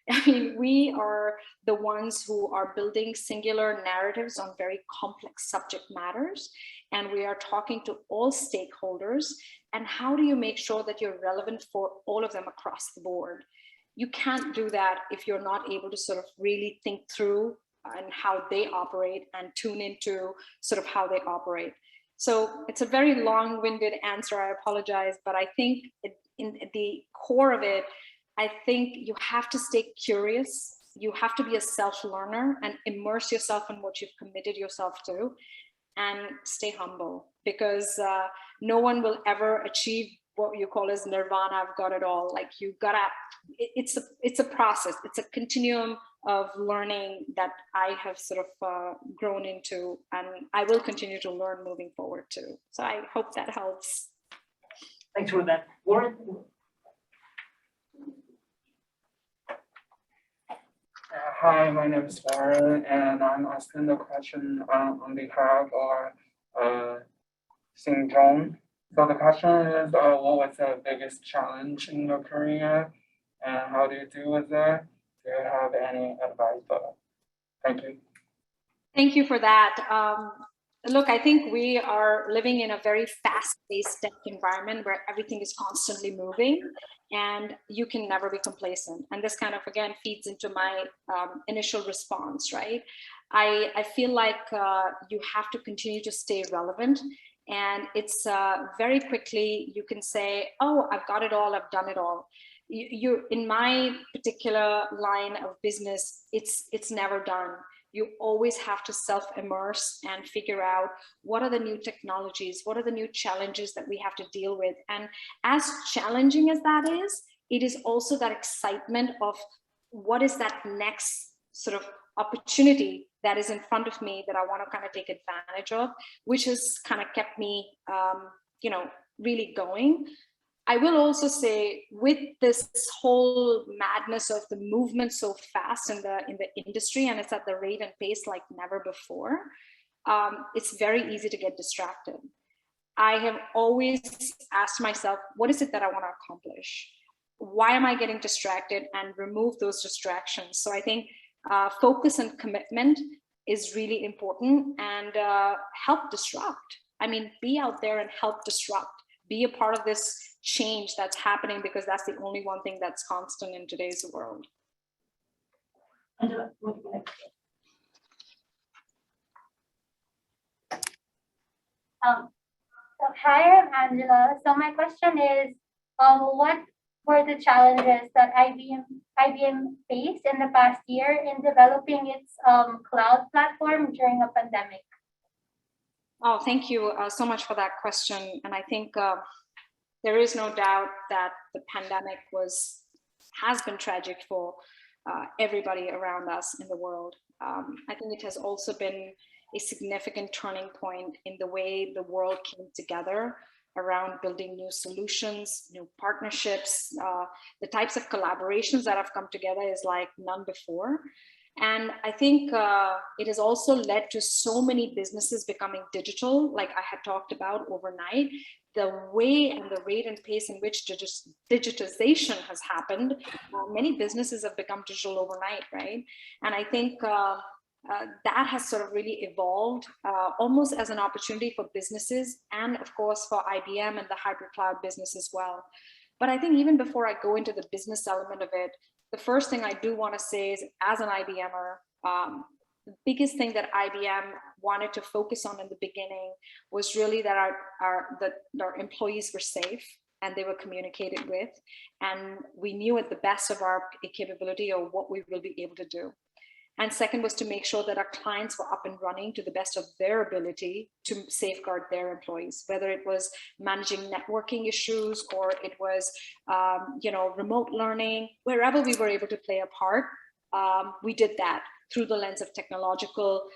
I mean, we are the ones who are building singular narratives on very complex subject matters, and we are talking to all stakeholders. And how do you make sure that you're relevant for all of them across the board? You can't do that if you're not able to sort of really think through and how they operate and tune into sort of how they operate. So it's a very long-winded answer, I apologize, but I think in the core of it, I think you have to stay curious. You have to be a self-learner and immerse yourself in what you've committed yourself to, and stay humble, because no one will ever achieve what you call as nirvana, I've got it all. Like you gotta, it's a process, it's a continuum of learning that I have sort of grown into, and I will continue to learn moving forward too. So I hope that helps. Thanks for that. Warren? Hi, my name is Warren, and I'm asking the question on behalf of Sing Zhong. So the question is, what was the biggest challenge in your career, and how do you deal with it? Do you have any advice for that? Thank you. Thank you for that. Look, I think we are living in a very fast-paced tech environment where everything is constantly moving, and you can never be complacent. And this kind of, again, feeds into my initial response, right? I feel like you have to continue to stay relevant. And it's very quickly, you can say, oh, I've got it all, I've done it all. You in my particular line of business, it's never done. You always have to self-immerse and figure out what are the new technologies, what are the new challenges that we have to deal with. And as challenging as that is, it is also that excitement of what is that next sort of opportunity that is in front of me that I want to kind of take advantage of, which has kind of kept me, you know, really going. I will also say, with this whole madness of the movement so fast in the industry, and it's at the rate and pace like never before, it's very easy to get distracted. I have always asked myself, what is it that I want to accomplish? Why am I getting distracted? And remove those distractions. So I think focus and commitment is really important, and help disrupt. I mean, be out there and help disrupt. Be a part of this change that's happening, because that's the only one thing that's constant in today's world. Angela, what would you like? So hi, I'm Angela. So my question is, what were the challenges that IBM faced in the past year in developing its cloud platform during a pandemic? Oh, thank you so much for that question. And I think there is no doubt that the pandemic has been tragic for everybody around us in the world. I think it has also been a significant turning point in the way the world came together around building new solutions, new partnerships. The types of collaborations that have come together is like none before. And I think it has also led to so many businesses becoming digital, like I had talked about overnight. The way and the rate and pace in which digitization has happened, many businesses have become digital overnight, right? And I think that has sort of really evolved almost as an opportunity for businesses, and of course for IBM and the hybrid cloud business as well. But I think even before I go into the business element of it, the first thing I do want to say is, as an IBMer, the biggest thing that IBM wanted to focus on in the beginning was really that our employees were safe and they were communicated with, and we knew at the best of our capability or what we will be able to do. And second was to make sure that our clients were up and running to the best of their ability to safeguard their employees, whether it was managing networking issues or it was, remote learning. Wherever we were able to play a part, we did that through the lens of technological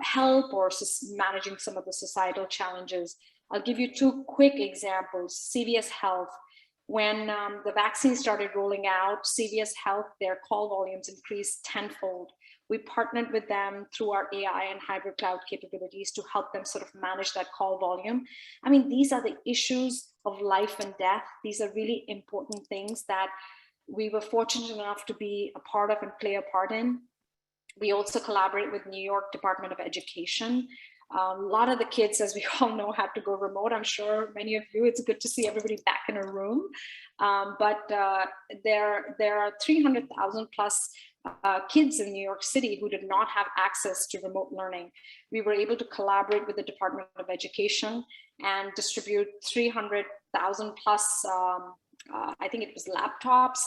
help or managing some of the societal challenges. I'll give you two quick examples. CVS Health. When the vaccine started rolling out, CVS Health, their call volumes increased tenfold. We partnered with them through our AI and hybrid cloud capabilities to help them sort of manage that call volume. I mean, these are the issues of life and death. These are really important things that we were fortunate enough to be a part of and play a part in. We also collaborate with New York Department of Education. A lot of the kids, as we all know, had to go remote. I'm sure many of you, it's good to see everybody back in a room. But there are 300,000 plus kids in New York City who did not have access to remote learning. We were able to collaborate with the Department of Education and distribute 300,000 plus, I think it was laptops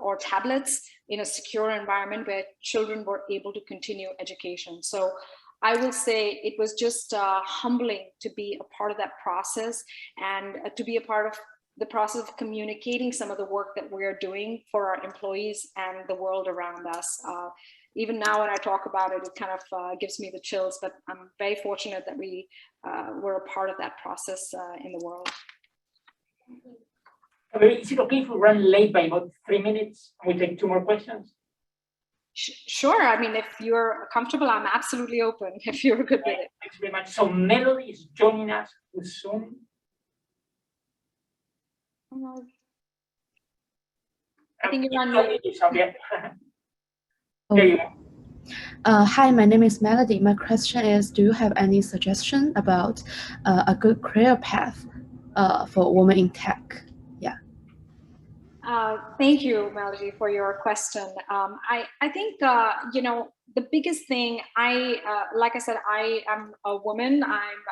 or tablets in a secure environment where children were able to continue education. So I will say it was just humbling to be a part of that process and to be a part of the process of communicating some of the work that we're doing for our employees and the world around us. Even now when I talk about it, it kind of gives me the chills, but I'm very fortunate that we were a part of that process in the world. Is it okay if we run late by about 3 minutes? We take 2 more questions. Sure. I mean, if you're comfortable, I'm absolutely open if you're good with it. Thanks very much. So Melody is joining us with Zoom. I think you're on mute. There you go. Hi, my name is Melody. My question is, do you have any suggestion about a good career path for women in tech? Yeah. Thank you, Melody, for your question. I think, the biggest thing, like I said, I am a woman, I'm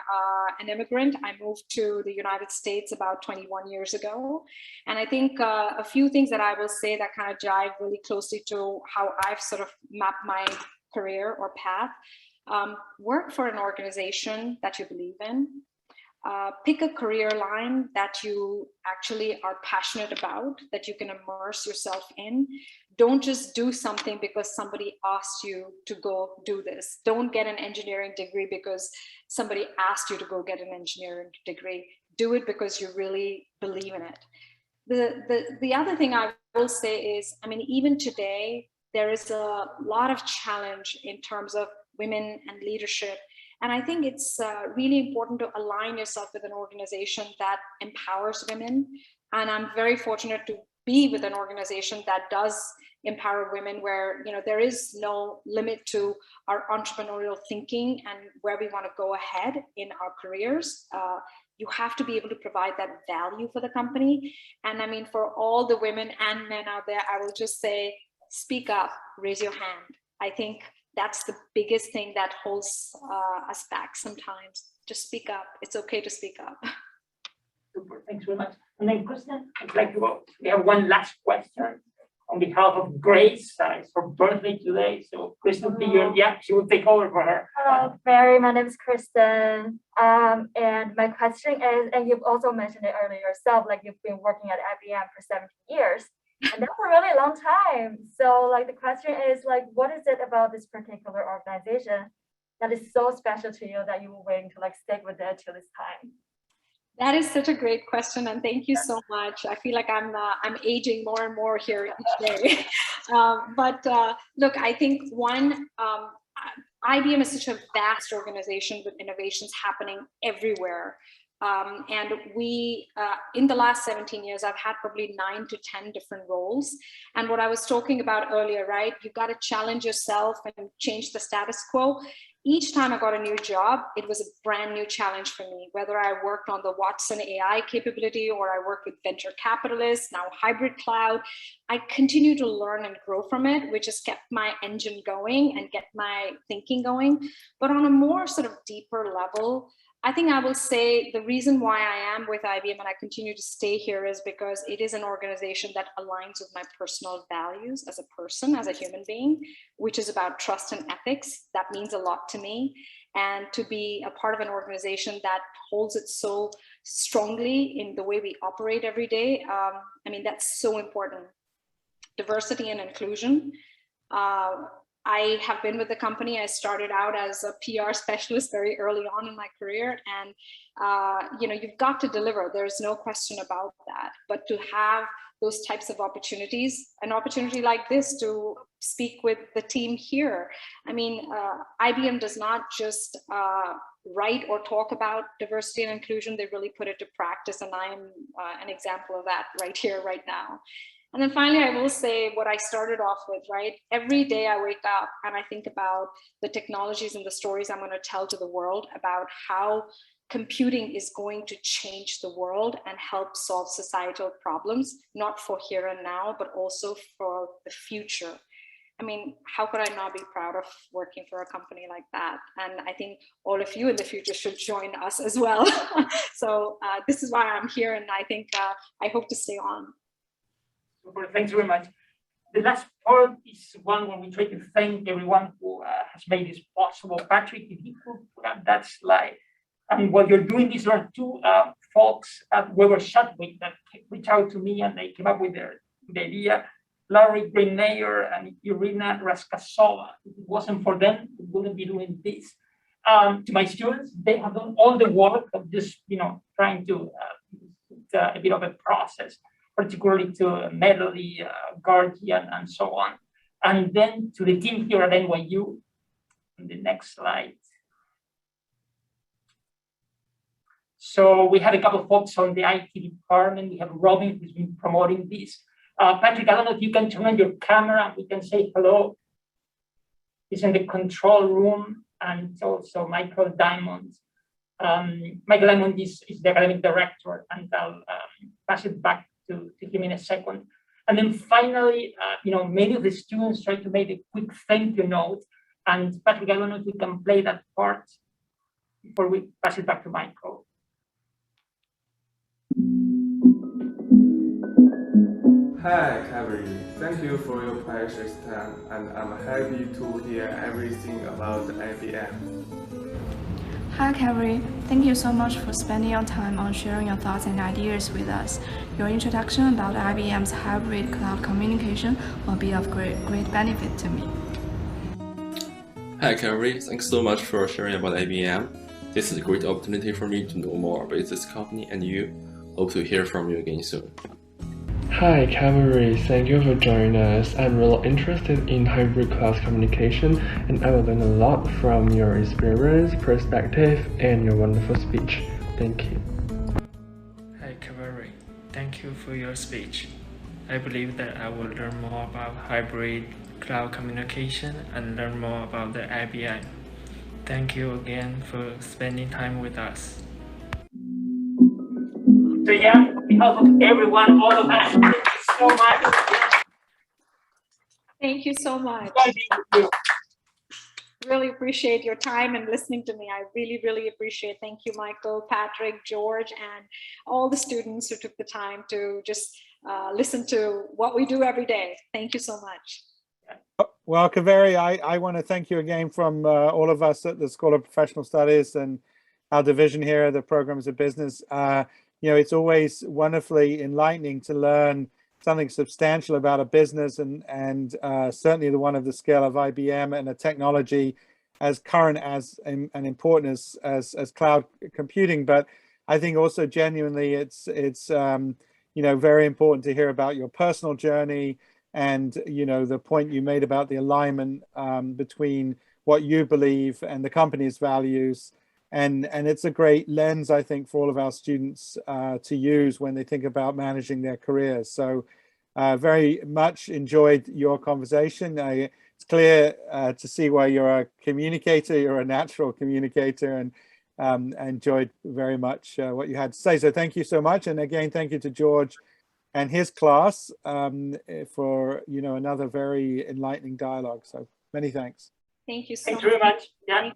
an immigrant. I moved to the United States about 21 years ago. And I think a few things that I will say that kind of jive really closely to how I've sort of mapped my career or path. Work for an organization that you believe in. Pick a career line that you actually are passionate about, that you can immerse yourself in. Don't just do something because somebody asked you to go do this. Don't get an engineering degree because somebody asked you to go get an engineering degree. do it because you really believe in it. The other thing I will say is, I mean, even today, there is a lot of challenge in terms of women and leadership. And I think it's really important to align yourself with an organization that empowers women. And I'm very fortunate to be with an organization that does empower women, where there is no limit to our entrepreneurial thinking and where we want to go ahead in our careers. You have to be able to provide that value for the company. And I mean, for all the women and men out there, I will just say, speak up, raise your hand. I think that's the biggest thing that holds us back sometimes. Just speak up. It's okay to speak up. Super, thanks very much. And then Kristen, I'd like to go. We have one last question on behalf of Grace. It's her birthday today. So Kristen figured, yeah, she will take over for her. Hello, Mary. My name is Kristen. And my question is, and you've also mentioned it earlier yourself, like you've been working at IBM for 17 years. And that's a really long time. So like the question is, like, what is it about this particular organization that is so special to you that you were willing to like stick with it till this time? That is such a great question, and thank you so much. I feel like I'm aging more and more here each day. Look, I think IBM is such a vast organization with innovations happening everywhere. And we, in the last 17 years, I've had probably 9 to 10 different roles. And what I was talking about earlier, right? You've got to challenge yourself and change the status quo. Each time I got a new job, it was a brand new challenge for me, whether I worked on the Watson AI capability or I worked with venture capitalists, now hybrid cloud. I continue to learn and grow from it, which has kept my engine going and get my thinking going. But on a more sort of deeper level, I think I will say the reason why I am with IBM and I continue to stay here is because it is an organization that aligns with my personal values as a person, as a human being, which is about trust and ethics. That means a lot to me. And to be a part of an organization that holds it so strongly in the way we operate every day, I mean, that's so important. Diversity and inclusion. I have been with the company. I started out as a PR specialist very early on in my career, and you've got to deliver. There's no question about that. But to have those types of opportunities, an opportunity like this to speak with the team here. I mean, IBM does not just write or talk about diversity and inclusion. They really put it to practice, and I am an example of that right here, right now. And then finally, I will say what I started off with, right? Every day I wake up and I think about the technologies and the stories I'm going to tell to the world about how computing is going to change the world and help solve societal problems, not for here and now, but also for the future. I mean, how could I not be proud of working for a company like that? And I think all of you in the future should join us as well. So this is why I'm here, and I think I hope to stay on. Super, thanks very much. The last part is one where we try to thank everyone who has made this possible. Patrick, if you could put up that slide. And while you're doing this, there are 2 folks at Weber Shutwick that reached out to me and they came up with the idea. Larry Greenayer and Irina Raskasova. If it wasn't for them, we wouldn't be doing this. To my students, they have done all the work of just, trying to a bit of a process, particularly to Medley, Guardian, and so on. And then to the team here at NYU, on the next slide. So we have a couple of folks on the IT department. We have Robin, who's been promoting this. Patrick, I don't know if you can turn on your camera. We can say hello. He's in the control room, and also Michael Diamond. Michael Diamond is the academic director, and I'll pass it back to him in a second. And then finally, many of the students try to make a quick thank you note. And Patrick, I don't know if we can play that part before we pass it back to Michael. Hi, Kaveri. Thank you for your precious time, and I'm happy to hear everything about IBM. Hi, Kaveri. Thank you so much for spending your time on sharing your thoughts and ideas with us. Your introduction about IBM's hybrid cloud communication will be of great benefit to me. Hi, Kaveri. Thanks so much for sharing about IBM. This is a great opportunity for me to know more about this company and you. Hope to hear from you again soon. Hi, Cavalry. Thank you for joining us. I'm really interested in hybrid cloud communication, and I will learn a lot from your experience, perspective, and your wonderful speech. Thank you. Hi, Cavalry. Thank you for your speech. I believe that I will learn more about hybrid cloud communication and learn more about the IBM. Thank you again for spending time with us. So yeah, on behalf of everyone, all of us, thank you so much. Thank you so much. Really appreciate your time and listening to me. I really appreciate. Thank you, Michael, Patrick, George, and all the students who took the time to just listen to what we do every day. Thank you so much. Well, Kaveri, I want to thank you again from all of us at the School of Professional Studies and our division here, the Programs of Business. You know, it's always wonderfully enlightening to learn something substantial about a business and certainly the one of the scale of IBM and a technology as current as and important as cloud computing. But I think also genuinely it's you know, very important to hear about your personal journey and, you know, the point you made about the alignment between what you believe and the company's values. And it's a great lens, I think, for all of our students to use when they think about managing their careers. So very much enjoyed your conversation. It's clear to see why you're a communicator, you're a natural communicator, and enjoyed very much what you had to say. So thank you so much. And again, thank you to George and his class for, you know, another very enlightening dialogue. So many thanks. Thank you so much. Thank you very much. Yeah.